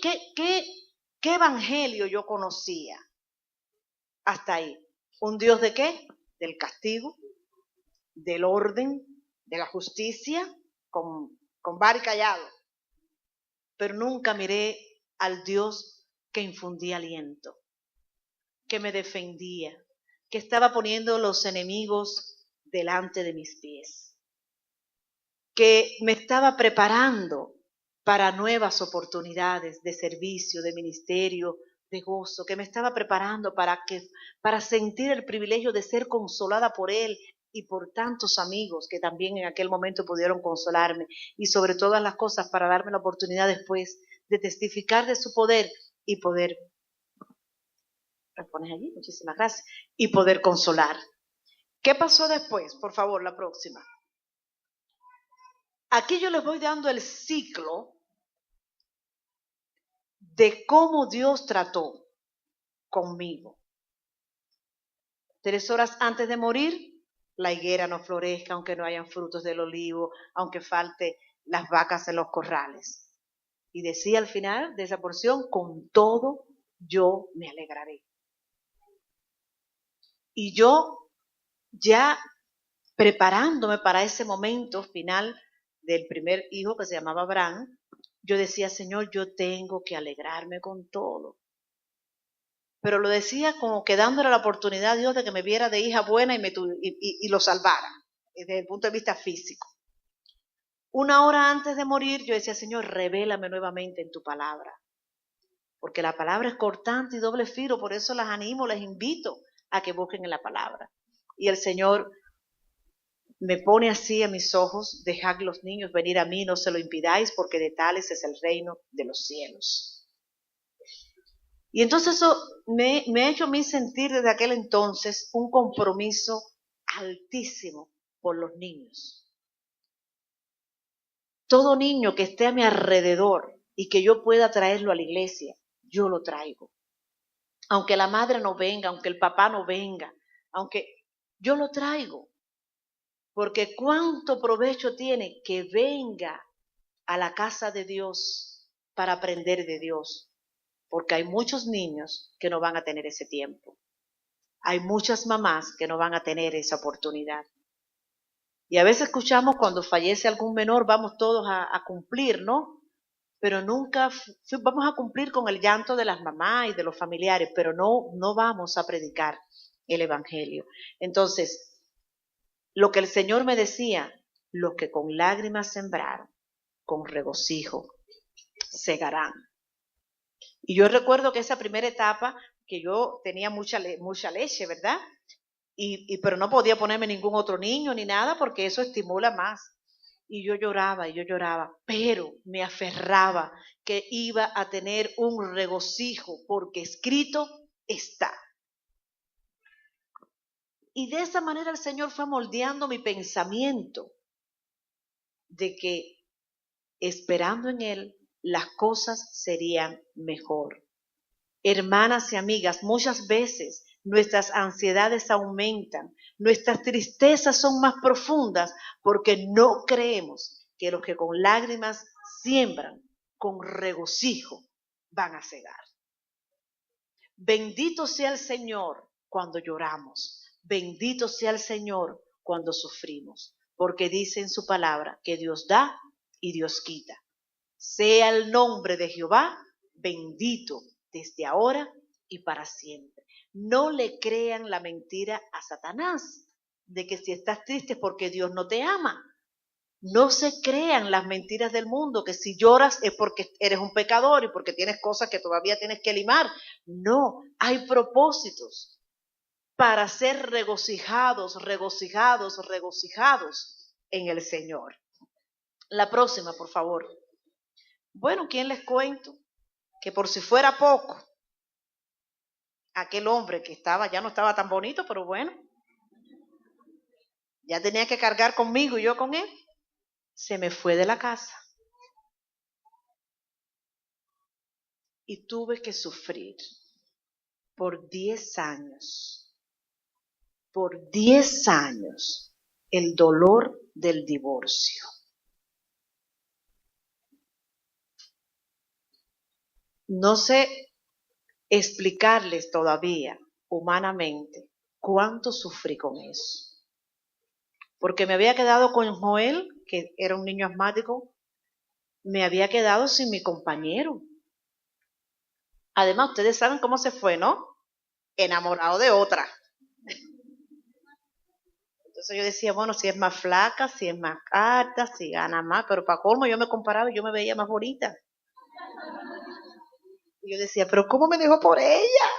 evangelio yo conocía? Hasta ahí. ¿Un Dios de qué? Del castigo, del orden, de la justicia, con bar y callado. Pero nunca miré al Dios que infundía aliento, que me defendía, que estaba poniendo los enemigos delante de mis pies, que me estaba preparando para nuevas oportunidades de servicio, de ministerio, de gozo, que me estaba preparando para sentir el privilegio de ser consolada por Él y por tantos amigos que también en aquel momento pudieron consolarme, y sobre todas las cosas para darme la oportunidad después de testificar de su poder y poder, ¿me pones allí? Muchísimas gracias, y poder consolar. ¿Qué pasó después? Por favor, la próxima. Aquí yo les voy dando el ciclo de cómo Dios trató conmigo. 3 horas antes de morir, la higuera no florezca, aunque no hayan frutos del olivo, aunque falte las vacas en los corrales. Y decía al final de esa porción, con todo yo me alegraré. Y yo ya preparándome para ese momento final del primer hijo que se llamaba Abraham, yo decía, Señor, yo tengo que alegrarme con todo. Pero lo decía como que dándole la oportunidad a Dios de que me viera de hija buena y lo salvara, desde el punto de vista físico. 1 hora antes de morir, yo decía, Señor, revélame nuevamente en tu palabra. Porque la palabra es cortante y doble filo, por eso las animo, les invito a que busquen en la palabra. Y el Señor me pone así a mis ojos, dejad los niños venir a mí, no se lo impidáis, porque de tales es el reino de los cielos. Y entonces eso me ha hecho a mí sentir desde aquel entonces un compromiso altísimo por los niños. Todo niño que esté a mi alrededor y que yo pueda traerlo a la iglesia, yo lo traigo. Aunque la madre no venga, aunque el papá no venga, aunque yo lo traigo. Porque cuánto provecho tiene que venga a la casa de Dios para aprender de Dios. Porque hay muchos niños que no van a tener ese tiempo. Hay muchas mamás que no van a tener esa oportunidad. Y a veces escuchamos cuando fallece algún menor, vamos todos a cumplir, ¿no? Pero nunca vamos a cumplir con el llanto de las mamás y de los familiares, pero no vamos a predicar el evangelio. Entonces, lo que el Señor me decía, los que con lágrimas sembraron, con regocijo segarán. Y yo recuerdo que esa primera etapa, que yo tenía mucha leche, ¿verdad? Pero no podía ponerme ningún otro niño ni nada porque eso estimula más. Y yo lloraba, pero me aferraba que iba a tener un regocijo porque escrito está. Y de esa manera el Señor fue moldeando mi pensamiento de que esperando en Él las cosas serían mejor. Hermanas y amigas, muchas veces nuestras ansiedades aumentan, nuestras tristezas son más profundas porque no creemos que los que con lágrimas siembran, con regocijo van a cegar. Bendito sea el Señor cuando lloramos, bendito sea el Señor cuando sufrimos, porque dice en su palabra que Dios da y Dios quita. Sea el nombre de Jehová bendito desde ahora y para siempre. No le crean la mentira a Satanás de que si estás triste es porque Dios no te ama. No se crean las mentiras del mundo, que si lloras es porque eres un pecador y porque tienes cosas que todavía tienes que limar. No, hay propósitos para ser regocijados en el Señor. La próxima, por favor. Bueno, ¿quién les cuento? Que por si fuera poco, aquel hombre que ya no estaba tan bonito, pero bueno, ya tenía que cargar conmigo y yo con él, se me fue de la casa. Y tuve que sufrir por 10 años, el dolor del divorcio. No sé explicarles todavía humanamente cuánto sufrí con eso. Porque me había quedado con Joel, que era un niño asmático, me había quedado sin mi compañero. Además, ustedes saben cómo se fue, ¿no? Enamorado de otra. Entonces yo decía, bueno, si es más flaca, si es más alta, si gana más, pero para colmo yo me comparaba y yo me veía más bonita. Y yo decía, pero ¿cómo me dejó por ella?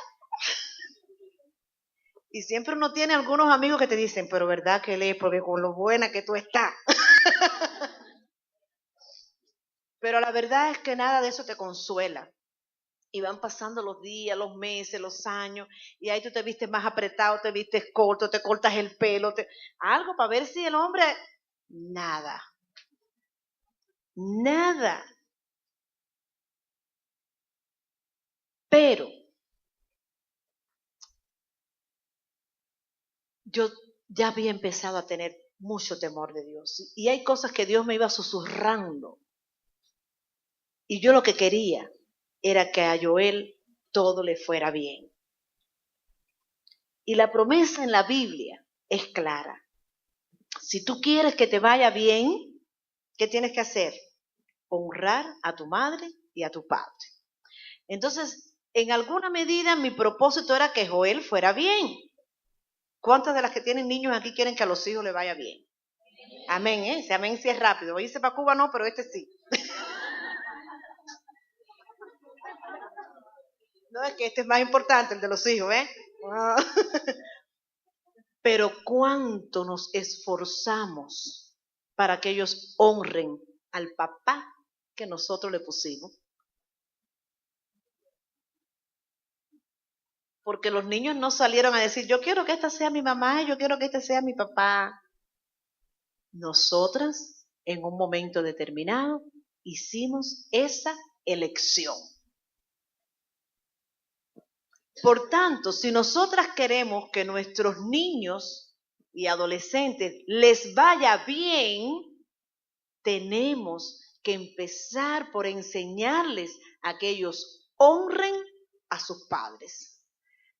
Y siempre uno tiene algunos amigos que te dicen, pero ¿verdad que le? Porque con lo buena que tú estás. Pero la verdad es que nada de eso te consuela. Y van pasando los días, los meses, los años, y ahí tú te vistes más apretado, te vistes corto, te cortas el pelo, algo para ver si el hombre... Nada. Nada. Pero yo ya había empezado a tener mucho temor de Dios. Y hay cosas que Dios me iba susurrando. Y yo lo que quería era que a Joel todo le fuera bien. Y la promesa en la Biblia es clara. Si tú quieres que te vaya bien, ¿qué tienes que hacer? Honrar a tu madre y a tu padre. Entonces, en alguna medida mi propósito era que Joel fuera bien. ¿Cuántas de las que tienen niños aquí quieren que a los hijos les vaya bien? Amén, ¿eh? Ese amén sí es rápido. Irse para Cuba no, pero este sí. No, es que este es más importante, el de los hijos, ¿eh? Pero cuánto nos esforzamos para que ellos honren al papá que nosotros le pusimos. Porque los niños no salieron a decir, yo quiero que esta sea mi mamá, yo quiero que este sea mi papá. Nosotras, en un momento determinado, hicimos esa elección. Por tanto, si nosotras queremos que nuestros niños y adolescentes les vaya bien, tenemos que empezar por enseñarles a que ellos honren a sus padres.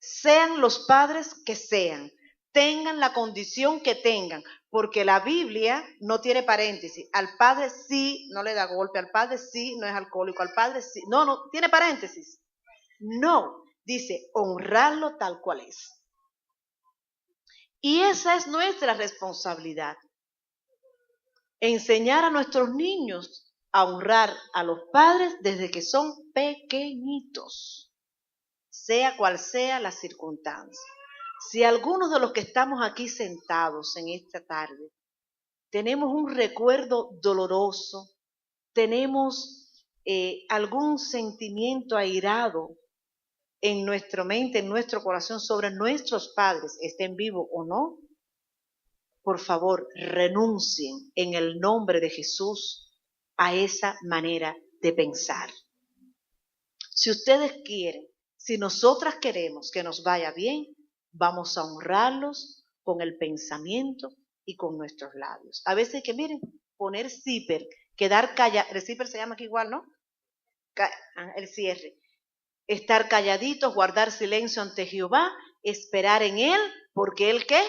Sean los padres que sean, tengan la condición que tengan, porque la Biblia no tiene paréntesis. Al padre sí no le da golpe, al padre sí no es alcohólico, al padre sí, no, tiene paréntesis. No, dice honrarlo tal cual es. Y esa es nuestra responsabilidad. Enseñar a nuestros niños a honrar a los padres desde que son pequeñitos, sea cual sea la circunstancia. Si algunos de los que estamos aquí sentados en esta tarde tenemos un recuerdo doloroso, tenemos algún sentimiento airado en nuestra mente, en nuestro corazón sobre nuestros padres, estén vivos o no, por favor, renuncien en el nombre de Jesús a esa manera de pensar. Si ustedes quieren, si nosotras queremos que nos vaya bien, vamos a honrarlos con el pensamiento y con nuestros labios. A veces que miren, poner zipper, quedar callado, el zipper se llama aquí igual, ¿no? El cierre. Estar calladitos, guardar silencio ante Jehová, esperar en Él, porque Él ¿qué?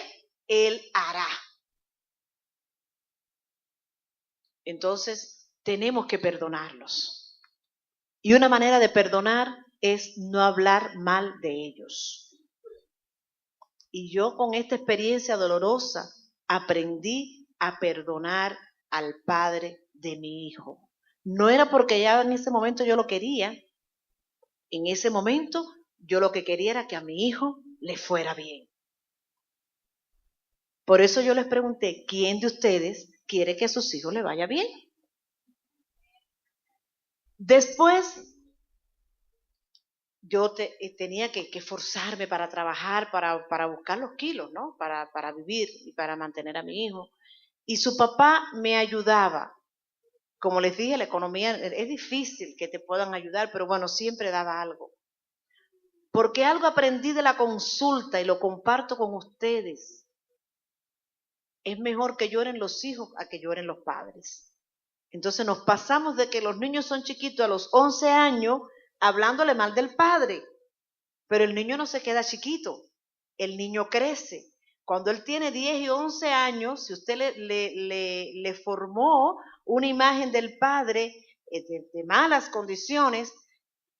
Él hará. Entonces, tenemos que perdonarlos. Y una manera de perdonar es no hablar mal de ellos. Y yo con esta experiencia dolorosa aprendí a perdonar al padre de mi hijo. No era porque ya en ese momento yo lo quería. En ese momento yo lo que quería era que a mi hijo le fuera bien. Por eso yo les pregunté, ¿quién de ustedes quiere que a sus hijos le vaya bien? Después yo tenía que forzarme para trabajar, para buscar los kilos, ¿no? Para vivir y para mantener a mi hijo. Y su papá me ayudaba. Como les dije, la economía es difícil que te puedan ayudar, pero bueno, siempre daba algo. Porque algo aprendí de la consulta y lo comparto con ustedes. Es mejor que lloren los hijos a que lloren los padres. Entonces nos pasamos de que los niños son chiquitos a los 11 años hablándole mal del padre. Pero el niño no se queda chiquito, el niño crece. Cuando él tiene 10 y 11 años, si usted le formó una imagen del padre de malas condiciones,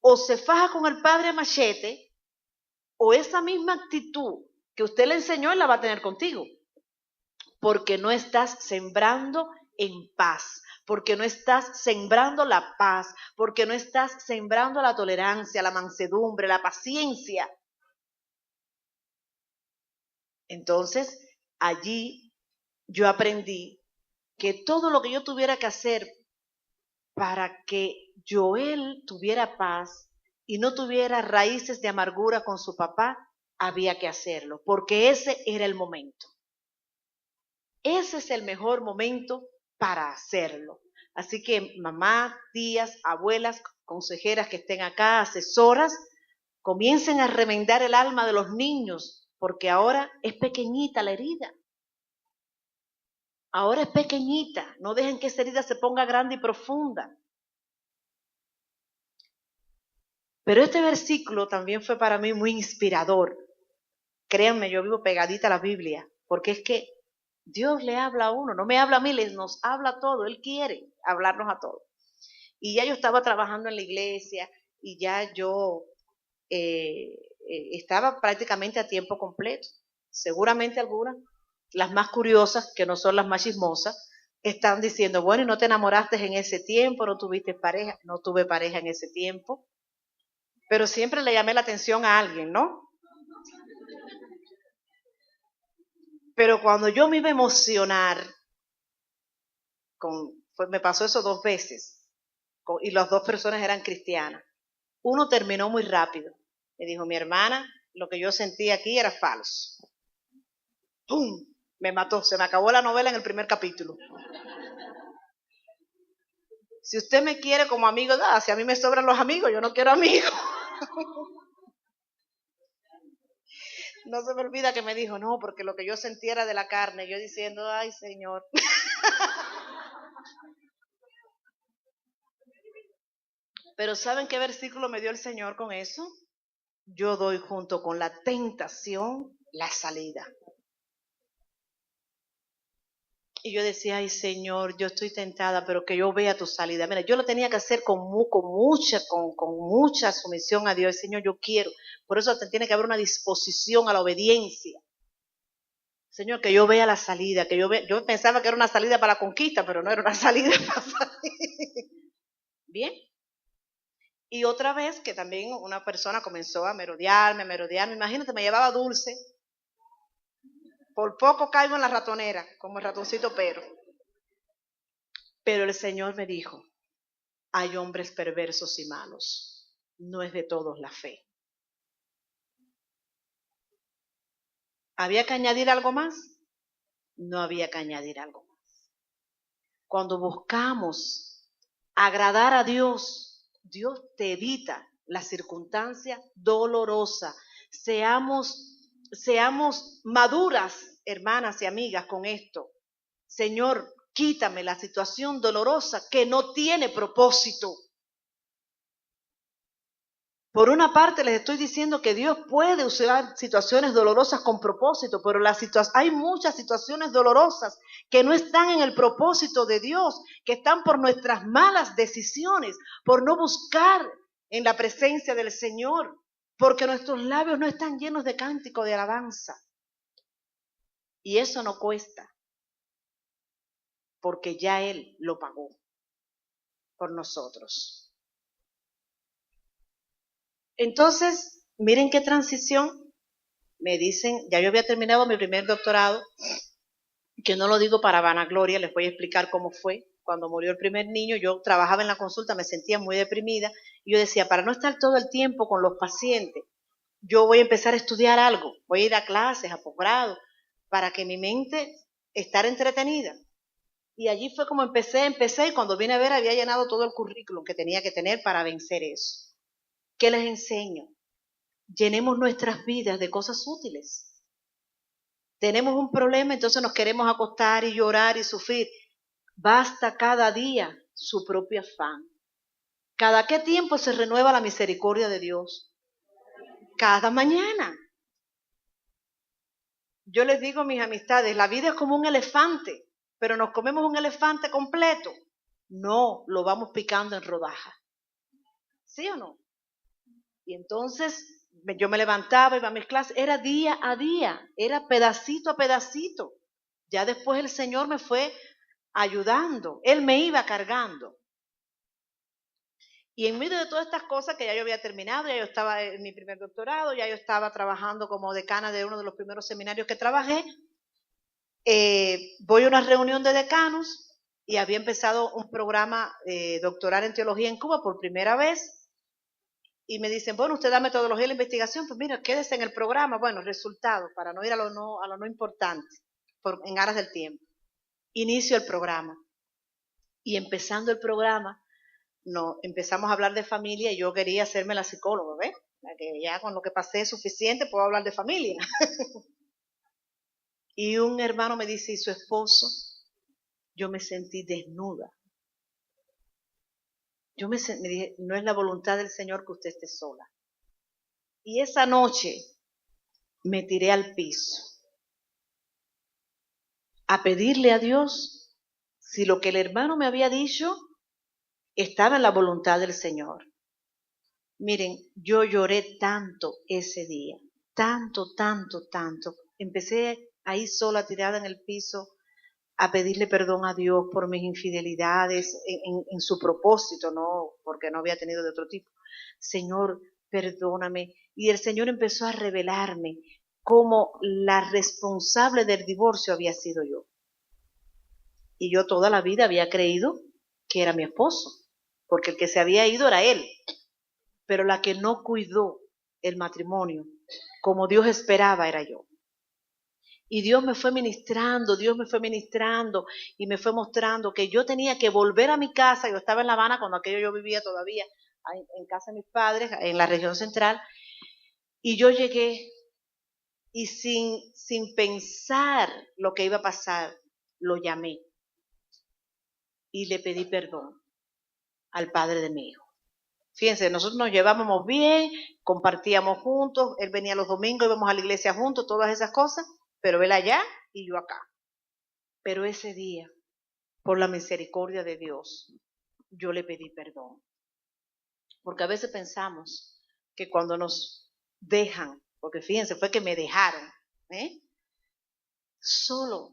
o se faja con el padre a machete, o esa misma actitud que usted le enseñó, él la va a tener contigo. Porque no estás sembrando en paz, porque no estás sembrando la paz, porque no estás sembrando la tolerancia, la mansedumbre, la paciencia. Entonces, allí yo aprendí que todo lo que yo tuviera que hacer para que Joel tuviera paz y no tuviera raíces de amargura con su papá, había que hacerlo, porque ese era el momento. Ese es el mejor momento para hacerlo. Así que mamá, tías, abuelas, consejeras que estén acá, asesoras, comiencen a remendar el alma de los niños, porque ahora es pequeñita la herida. Ahora es pequeñita, no dejen que esa herida se ponga grande y profunda. Pero este versículo también fue para mí muy inspirador. Créanme, yo vivo pegadita a la Biblia, porque es que Dios le habla a uno, no me habla a mí, nos habla a todo, Él quiere hablarnos a todos. Y ya yo estaba trabajando en la iglesia y ya yo estaba prácticamente a tiempo completo. Seguramente algunas, las más curiosas, que no son las más chismosas, están diciendo, bueno, ¿y no te enamoraste en ese tiempo? ¿No tuviste pareja? No tuve pareja en ese tiempo. Pero siempre le llamé la atención a alguien, ¿no? Pero cuando yo me iba a emocionar, me pasó eso 2 veces, y las 2 personas eran cristianas. Uno terminó muy rápido. Me dijo, mi hermana, lo que yo sentí aquí era falso. ¡Pum! Me mató, se me acabó la novela en el primer capítulo. Si usted me quiere como amigo, si a mí me sobran los amigos, yo no quiero amigos. No se me olvida que me dijo, no, porque lo que yo sentí era de la carne. Yo diciendo, ay, Señor. Pero ¿saben qué versículo me dio el Señor con eso? Yo doy junto con la tentación la salida. Y yo decía, ay Señor, yo estoy tentada, pero que yo vea tu salida. Mira, yo lo tenía que hacer con mucha sumisión a Dios. Señor, yo quiero. Por eso tiene que haber una disposición a la obediencia. Señor, que yo vea la salida, que yo pensaba que era una salida para la conquista, pero no era una salida para salir. Bien. Y otra vez que también una persona comenzó a merodearme, imagínate, me llevaba dulce. Por poco caigo en la ratonera, como el ratoncito Pero el Señor me dijo, hay hombres perversos y malos, no es de todos la fe. ¿Había que añadir algo más? No había que añadir algo más. Cuando buscamos agradar a Dios, Dios te evita la circunstancia dolorosa. Seamos maduras, hermanas y amigas, con esto. Señor, quítame la situación dolorosa que no tiene propósito. Por una parte les estoy diciendo que Dios puede usar situaciones dolorosas con propósito, pero hay muchas situaciones dolorosas que no están en el propósito de Dios, que están por nuestras malas decisiones, por no buscar en la presencia del Señor, porque nuestros labios no están llenos de cántico de alabanza. Y eso no cuesta, porque ya Él lo pagó por nosotros. Entonces, miren qué transición. Me dicen, ya yo había terminado mi primer doctorado, que no lo digo para vanagloria, les voy a explicar cómo fue. Cuando murió el primer niño, yo trabajaba en la consulta, me sentía muy deprimida, y yo decía, para no estar todo el tiempo con los pacientes, yo voy a empezar a estudiar algo, voy a ir a clases, a posgrado, para que mi mente estar entretenida. Y allí fue como empecé, y cuando vine a ver había llenado todo el currículum que tenía que tener para vencer eso. ¿Qué les enseño? Llenemos nuestras vidas de cosas útiles. Tenemos un problema, entonces nos queremos acostar y llorar y sufrir. Basta cada día su propio afán. ¿Cada qué tiempo se renueva la misericordia de Dios? Cada mañana. Yo les digo a mis amistades, la vida es como un elefante, pero nos comemos un elefante completo. No, lo vamos picando en rodajas. ¿Sí o no? Y entonces yo me levantaba, iba a mis clases, era día a día, era pedacito a pedacito. Ya después el Señor me fue ayudando, Él me iba cargando. Y en medio de todas estas cosas que ya yo había terminado, ya yo estaba en mi primer doctorado, ya yo estaba trabajando como decana de uno de los primeros seminarios que trabajé, voy a una reunión de decanos y había empezado un programa doctoral en teología en Cuba por primera vez. Y me dicen, bueno, usted da metodología de la investigación, pues mira, quédese en el programa. Bueno, resultados, para no ir a lo no importante, en aras del tiempo. Inicio el programa. Y empezando el programa, empezamos a hablar de familia y yo quería hacerme la psicóloga, ¿ves? Que ya con lo que pasé es suficiente, puedo hablar de familia. Y un hermano me dice, ¿y su esposo? Yo me sentí desnuda. Me dije, no es la voluntad del Señor que usted esté sola. Y esa noche me tiré al piso a pedirle a Dios si lo que el hermano me había dicho estaba en la voluntad del Señor. Miren, yo lloré tanto ese día, tanto. Empecé ahí sola, tirada en el piso, a pedirle perdón a Dios por mis infidelidades en su propósito, no porque no había tenido de otro tipo. Señor, perdóname. Y el Señor empezó a revelarme cómo la responsable del divorcio había sido yo. Y yo toda la vida había creído que era mi esposo, porque el que se había ido era él. Pero la que no cuidó el matrimonio como Dios esperaba era yo. Y Dios me fue ministrando y me fue mostrando que yo tenía que volver a mi casa. Yo estaba en La Habana cuando aquello yo vivía todavía en casa de mis padres, en la región central. Y yo llegué y sin pensar lo que iba a pasar, lo llamé y le pedí perdón al padre de mi hijo. Fíjense, nosotros nos llevábamos bien, compartíamos juntos, él venía los domingos, íbamos a la iglesia juntos, todas esas cosas, pero él allá y yo acá. Pero ese día, por la misericordia de Dios, yo le pedí perdón. Porque a veces pensamos que cuando nos dejan, porque fíjense, fue que me dejaron, solo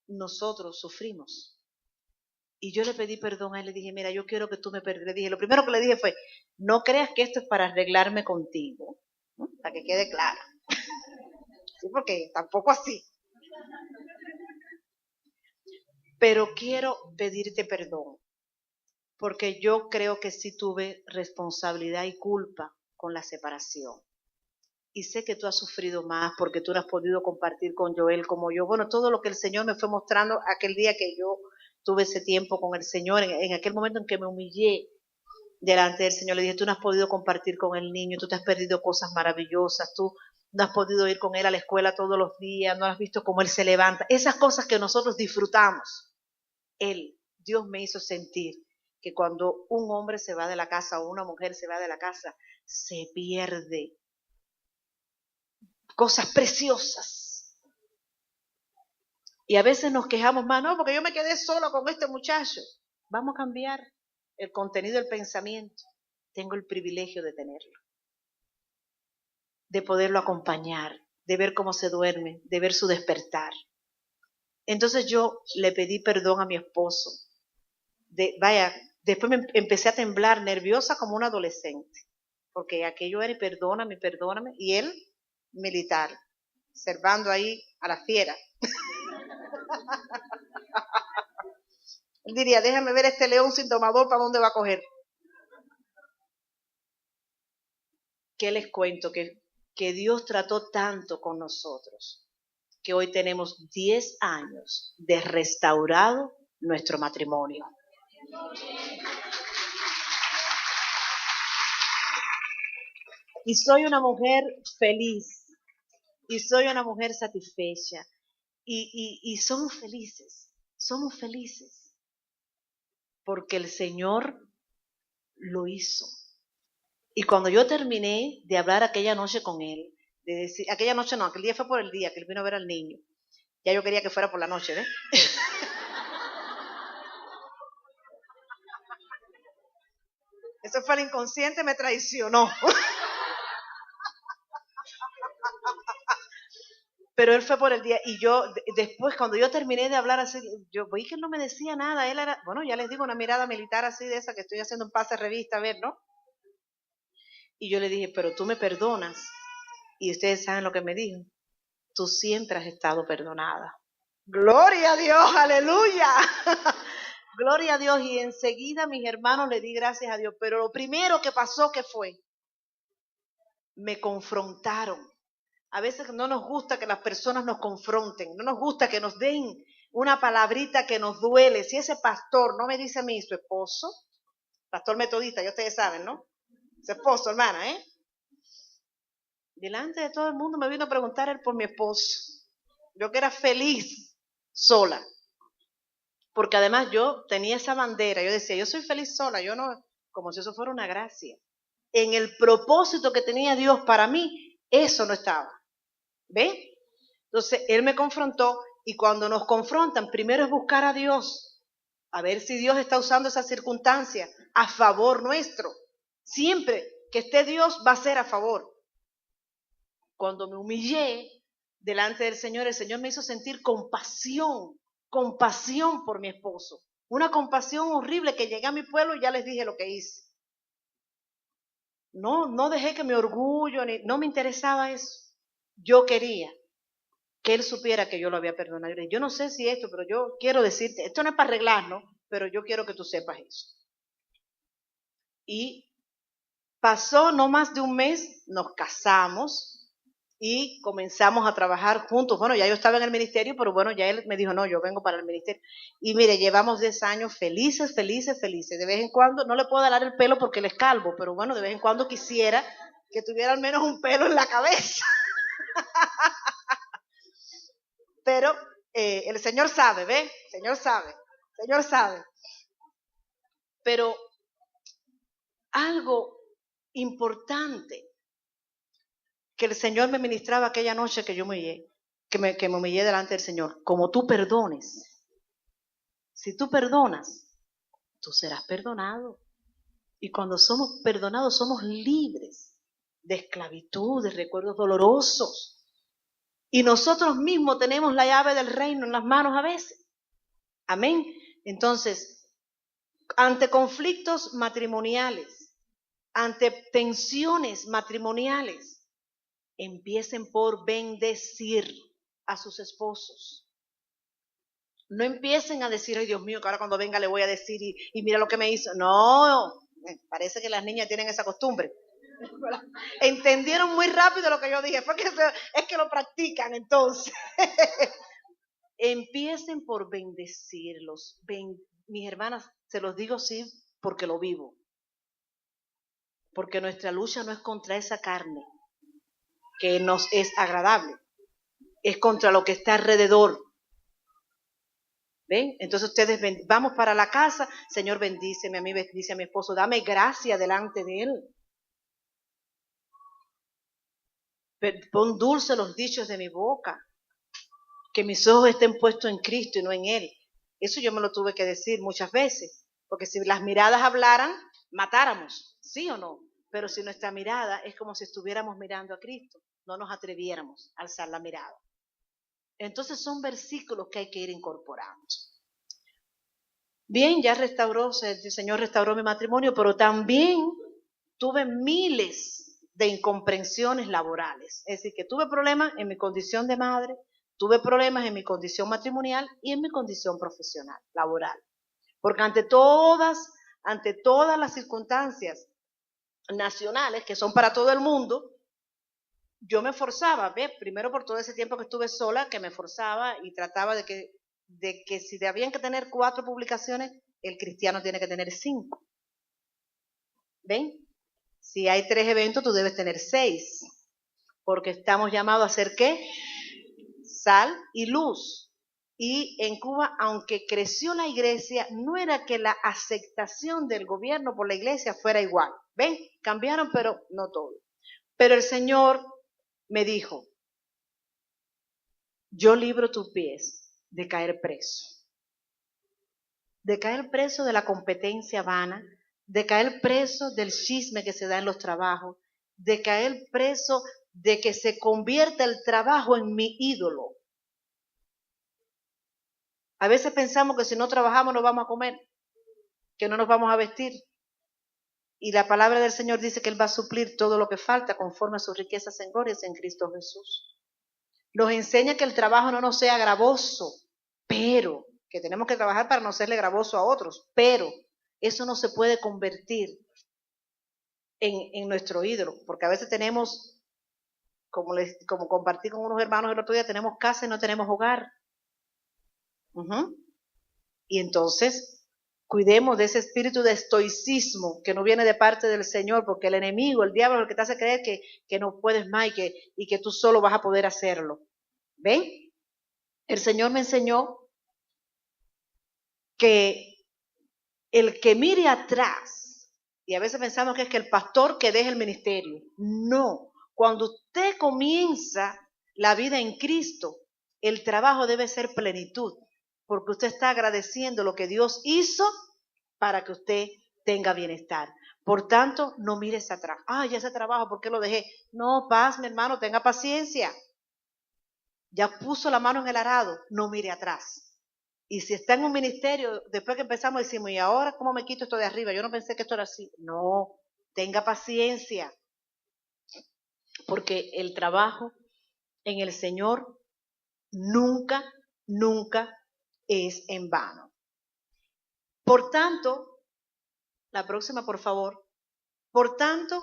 nosotros sufrimos. Y yo le pedí perdón a él, le dije, mira, yo quiero que tú me perdones. Le dije, lo primero que le dije fue, no creas que esto es para arreglarme contigo, ¿no? Para que quede claro. Sí, porque tampoco así. Pero quiero pedirte perdón, porque yo creo que sí tuve responsabilidad y culpa con la separación. Y sé que tú has sufrido más porque tú no has podido compartir con Joel como yo. Bueno, todo lo que el Señor me fue mostrando aquel día que yo tuve ese tiempo con el Señor, en aquel momento en que me humillé delante del Señor, le dije, tú no has podido compartir con el niño, tú te has perdido cosas maravillosas, tú no has podido ir con él a la escuela todos los días, no has visto cómo él se levanta, esas cosas que nosotros disfrutamos. Dios me hizo sentir que cuando un hombre se va de la casa o una mujer se va de la casa, se pierde cosas preciosas. Y a veces nos quejamos más, no, porque yo me quedé solo con este muchacho. Vamos a cambiar el contenido del pensamiento. Tengo el privilegio de tenerlo, de poderlo acompañar, de ver cómo se duerme, de ver su despertar. Entonces yo le pedí perdón a mi esposo. Después me empecé a temblar, nerviosa como una adolescente, porque aquello era perdóname, y él militar, observando ahí a la fiera. Él diría, déjame ver este león sin domador, ¿para dónde va a coger? ¿Qué les cuento? Que Dios trató tanto con nosotros, que hoy tenemos 10 años de restaurado nuestro matrimonio. Y soy una mujer feliz, y soy una mujer satisfecha, y somos felices, porque el Señor lo hizo. Y cuando yo terminé de hablar aquella noche con él, de decir, aquella noche no, aquel día fue por el día que él vino a ver al niño, ya yo quería que fuera por la noche, ¿ves? Eso fue el inconsciente, me traicionó. Pero él fue por el día, y yo, después, cuando yo terminé de hablar así, yo vi que él no me decía nada, él era, bueno, ya les digo, una mirada militar así de esa, que estoy haciendo un pase revista, a ver, ¿no? Y yo le dije, pero tú me perdonas, y ustedes saben lo que me dijo, tú siempre has estado perdonada. Gloria a Dios, aleluya. Gloria a Dios, y enseguida mis hermanos le di gracias a Dios, pero lo primero que pasó, ¿qué fue? Me confrontaron. A veces no nos gusta que las personas nos confronten, no nos gusta que nos den una palabrita que nos duele. Si ese pastor no me dice a mí, su esposo, pastor metodista, ya ustedes saben, ¿no? Su esposo, hermana, ¿eh? Delante de todo el mundo me vino a preguntar él por mi esposo. Yo que era feliz sola. Porque además yo tenía esa bandera, yo decía, yo soy feliz sola, yo no, como si eso fuera una gracia. En el propósito que tenía Dios para mí, eso no estaba. ¿Ven? Entonces, él me confrontó, y cuando nos confrontan, primero es buscar a Dios, a ver si Dios está usando esa circunstancia a favor nuestro. Siempre que esté Dios va a ser a favor. Cuando me humillé delante del Señor, el Señor me hizo sentir compasión por mi esposo. Una compasión horrible que llegué a mi pueblo y ya les dije lo que hice. No dejé que mi orgullo, no me interesaba eso. Yo quería que él supiera que yo lo había perdonado. Yo no sé si esto, pero yo quiero decirte, esto no es para arreglarnos, pero yo quiero que tú sepas eso. Y pasó no más de un mes, nos casamos y comenzamos a trabajar juntos. Bueno, ya yo estaba en el ministerio, pero bueno, ya él me dijo, no, yo vengo para el ministerio. Y mire, llevamos 10 años felices. De vez en cuando, no le puedo dar el pelo porque él es calvo, pero bueno, de vez en cuando quisiera que tuviera al menos un pelo en la cabeza. Pero el Señor sabe, ¿ve? Señor sabe. Pero algo importante que el Señor me ministraba aquella noche que yo que me humillé delante del Señor, como tú perdones. Si tú perdonas, tú serás perdonado. Y cuando somos perdonados, somos libres de esclavitud, de recuerdos dolorosos. Y nosotros mismos tenemos la llave del reino en las manos a veces. Amén. Entonces, ante conflictos matrimoniales, ante tensiones matrimoniales, empiecen por bendecir a sus esposos. No empiecen a decir, ay Dios mío, que ahora cuando venga le voy a decir y mira lo que me hizo. No, parece que las niñas tienen esa costumbre. Entendieron muy rápido lo que yo dije, porque es que lo practican entonces. Empiecen por bendecirlos. Mis hermanas, se los digo sí porque lo vivo. Porque nuestra lucha no es contra esa carne que nos es agradable, es contra lo que está alrededor. ¿Ven? Entonces ustedes vamos para la casa, Señor, bendíceme a mí, bendice a mi esposo, dame gracia delante de él. Pon dulce los dichos de mi boca, que mis ojos estén puestos en Cristo y no en él. Eso yo me lo tuve que decir muchas veces, porque si las miradas hablaran, matáramos, ¿sí o no? Pero si nuestra mirada es como si estuviéramos mirando a Cristo, no nos atreviéramos a alzar la mirada. Entonces son versículos que hay que ir incorporando. Bien, ya el Señor restauró mi matrimonio, pero también tuve miles de incomprensiones laborales. Es decir, que tuve problemas en mi condición de madre, tuve problemas en mi condición matrimonial y en mi condición profesional, laboral. Porque ante todas las circunstancias nacionales que son para todo el mundo, yo me forzaba, ¿ves? Primero por todo ese tiempo que estuve sola, que me forzaba y trataba de que si habían que tener 4 publicaciones, el cristiano tiene que tener 5. ¿Ven? Si hay 3 eventos, tú debes tener 6, porque estamos llamados a ser ¿qué? Sal y luz. Y en Cuba, aunque creció la iglesia, no era que la aceptación del gobierno por la iglesia fuera igual. ¿Ven? Cambiaron, pero no todo. Pero el Señor me dijo, yo libro tus pies de caer preso. De caer preso de la competencia vana, de caer preso del chisme que se da en los trabajos, de caer preso de que se convierta el trabajo en mi ídolo. A veces pensamos que si no trabajamos no vamos a comer, que no nos vamos a vestir. Y la palabra del Señor dice que Él va a suplir todo lo que falta conforme a sus riquezas en gloria en Cristo Jesús. Nos enseña que el trabajo no nos sea gravoso, pero que tenemos que trabajar para no serle gravoso a otros, pero eso no se puede convertir en nuestro ídolo, porque a veces tenemos, como compartí con unos hermanos el otro día, tenemos casa y no tenemos hogar. Y entonces, cuidemos de ese espíritu de estoicismo que no viene de parte del Señor, porque el enemigo, el diablo, es el que te hace creer que no puedes más y que tú solo vas a poder hacerlo. ¿Ven? El Señor me enseñó que el que mire atrás, y a veces pensamos que es que el pastor que deje el ministerio. No, cuando usted comienza la vida en Cristo, el trabajo debe ser plenitud, porque usted está agradeciendo lo que Dios hizo para que usted tenga bienestar. Por tanto, no mires atrás. Ay, ese trabajo, ¿por qué lo dejé? No, paz, mi hermano, tenga paciencia. Ya puso la mano en el arado, no mire atrás. Y si está en un ministerio, después que empezamos decimos, ¿y ahora cómo me quito esto de arriba? Yo no pensé que esto era así. No, tenga paciencia, porque el trabajo en el Señor nunca, nunca es en vano. Por tanto, la próxima, por favor. Por tanto,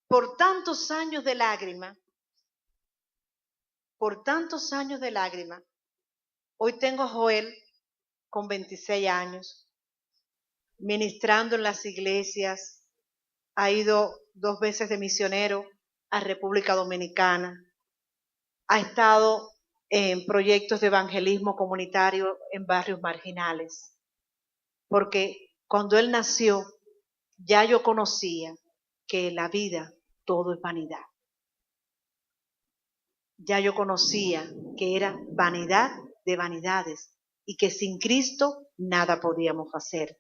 por tantos años de lágrima, hoy tengo a Joel con 26 años, ministrando en las iglesias, ha ido 2 veces de misionero a República Dominicana, ha estado en proyectos de evangelismo comunitario en barrios marginales, porque cuando él nació, ya yo conocía que en la vida todo es vanidad. Ya yo conocía que era vanidad de vanidades y que sin Cristo nada podíamos hacer.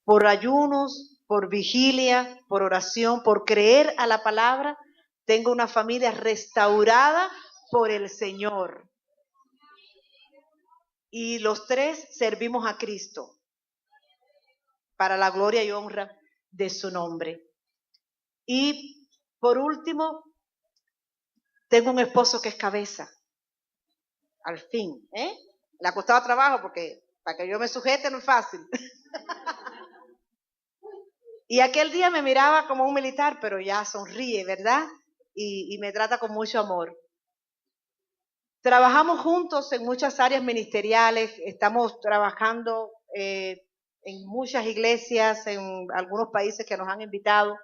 Por ayunos, por vigilia, por oración, por creer a la palabra, tengo una familia restaurada por el Señor. Y los 3 servimos a Cristo para la gloria y honra de su nombre. Y por último, tengo un esposo que es cabeza. Al fin, le ha costado trabajo porque para que yo me sujete no es fácil. Y aquel día me miraba como un militar, pero ya sonríe, ¿verdad? Y me trata con mucho amor. Trabajamos juntos en muchas áreas ministeriales, estamos trabajando en muchas iglesias, en algunos países que nos han invitado.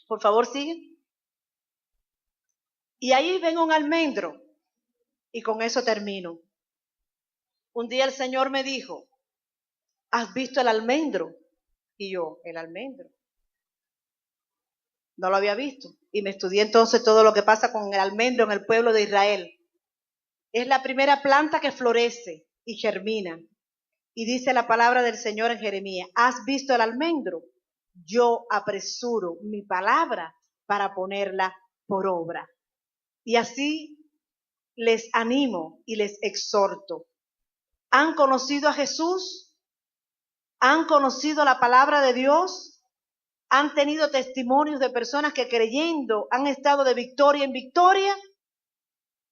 Por favor, sigue. Y ahí ven un almendro, y con eso termino. Un día el Señor me dijo, ¿has visto el almendro? Y yo, ¿el almendro? No lo había visto. Y me estudié entonces todo lo que pasa con el almendro en el pueblo de Israel. Es la primera planta que florece y germina. Y dice la palabra del Señor en Jeremías, ¿has visto el almendro? Yo apresuro mi palabra para ponerla por obra. Y así les animo y les exhorto. ¿Han conocido a Jesús? ¿Han conocido la palabra de Dios? ¿Han tenido testimonios de personas que creyendo han estado de victoria en victoria?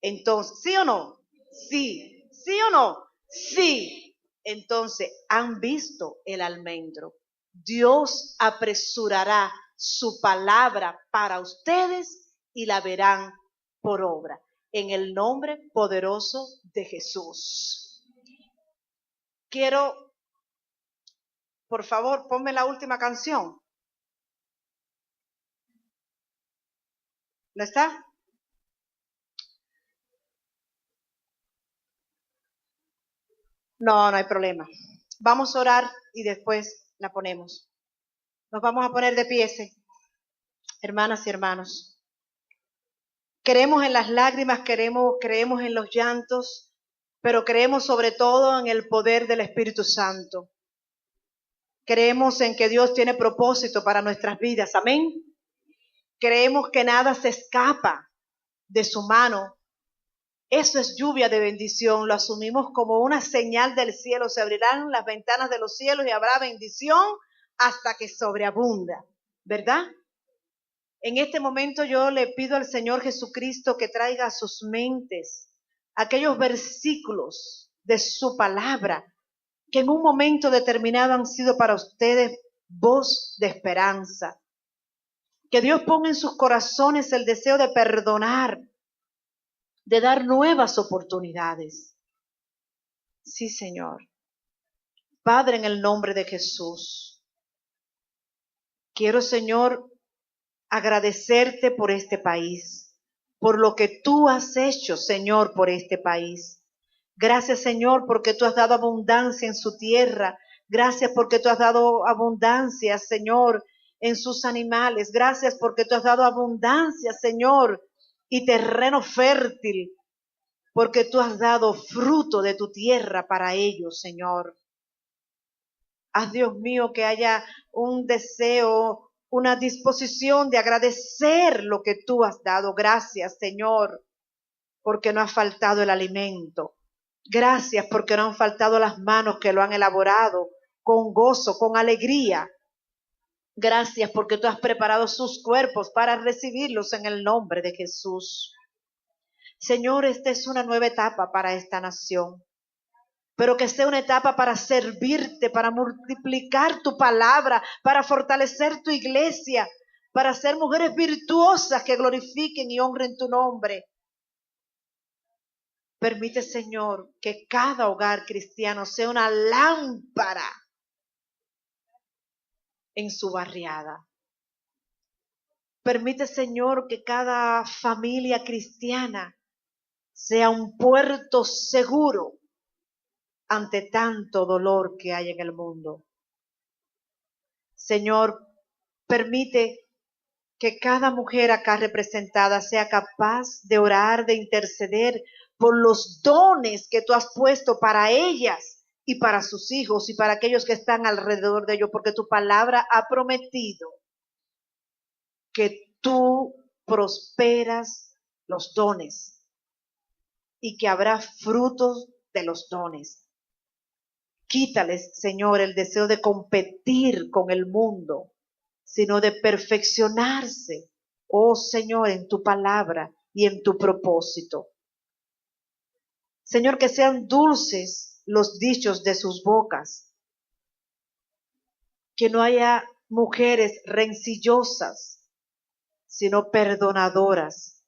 Entonces, ¿sí o no? Sí. ¿Sí o no? Sí. Entonces, han visto el almendro. Dios apresurará su palabra para ustedes y la verán por obra. En el nombre poderoso de Jesús. Quiero, por favor, ponme la última canción. ¿No está? No, no hay problema. Vamos a orar y después la ponemos. Nos vamos a poner de pie, hermanas y hermanos. Creemos en las lágrimas, creemos en los llantos, pero creemos sobre todo en el poder del Espíritu Santo. Creemos en que Dios tiene propósito para nuestras vidas. Amén. Creemos que nada se escapa de su mano. Eso es lluvia de bendición. Lo asumimos como una señal del cielo. Se abrirán las ventanas de los cielos y habrá bendición hasta que sobreabunda. ¿Verdad? En este momento yo le pido al Señor Jesucristo que traiga a sus mentes aquellos versículos de su palabra que en un momento determinado han sido para ustedes voz de esperanza. Que Dios ponga en sus corazones el deseo de perdonar, de dar nuevas oportunidades. Sí, Señor. Padre, en el nombre de Jesús, quiero, Señor, agradecerte por este país, por lo que tú has hecho, Señor, por este país. Gracias, Señor, porque tú has dado abundancia en su tierra. Gracias porque tú has dado abundancia, Señor, en sus animales. Gracias porque tú has dado abundancia, Señor, y terreno fértil, porque tú has dado fruto de tu tierra para ellos, Señor. Haz, Dios mío, que haya un deseo, una disposición de agradecer lo que tú has dado. Gracias, Señor, porque no ha faltado el alimento. Gracias porque no han faltado las manos que lo han elaborado con gozo, con alegría. Gracias porque tú has preparado sus cuerpos para recibirlos en el nombre de Jesús. Señor, esta es una nueva etapa para esta nación, pero que sea una etapa para servirte, para multiplicar tu palabra, para fortalecer tu iglesia, para ser mujeres virtuosas que glorifiquen y honren tu nombre. Permite, Señor, que cada hogar cristiano sea una lámpara en su barriada. Permite, Señor, que cada familia cristiana sea un puerto seguro ante tanto dolor que hay en el mundo. Señor, permite que cada mujer acá representada sea capaz de orar, de interceder por los dones que tú has puesto para ellas y para sus hijos y para aquellos que están alrededor de ellos, porque tu palabra ha prometido que tú prosperas los dones y que habrá frutos de los dones. Quítales, Señor, el deseo de competir con el mundo, sino de perfeccionarse, oh Señor, en tu palabra y en tu propósito. Señor, que sean dulces los dichos de sus bocas, que no haya mujeres rencillosas, sino perdonadoras.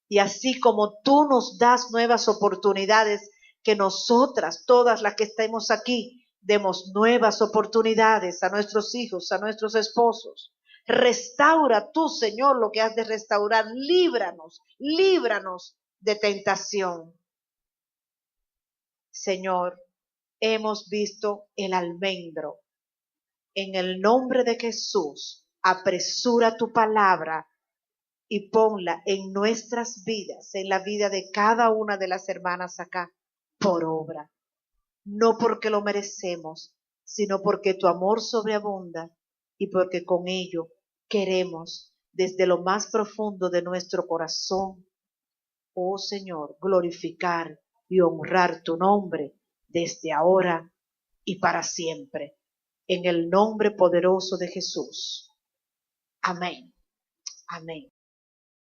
Y así como tú nos das nuevas oportunidades, que nosotras, todas las que estemos aquí, demos nuevas oportunidades a nuestros hijos, a nuestros esposos. Restaura tú, Señor, lo que has de restaurar. Líbranos, líbranos de tentación. Señor, hemos visto el almendro. En el nombre de Jesús, apresura tu palabra y ponla en nuestras vidas, en la vida de cada una de las hermanas acá, por obra. No porque lo merecemos, sino porque tu amor sobreabunda y porque con ello queremos desde lo más profundo de nuestro corazón, oh Señor, glorificar y honrar tu nombre desde ahora y para siempre. En el nombre poderoso de Jesús. Amén. Amén.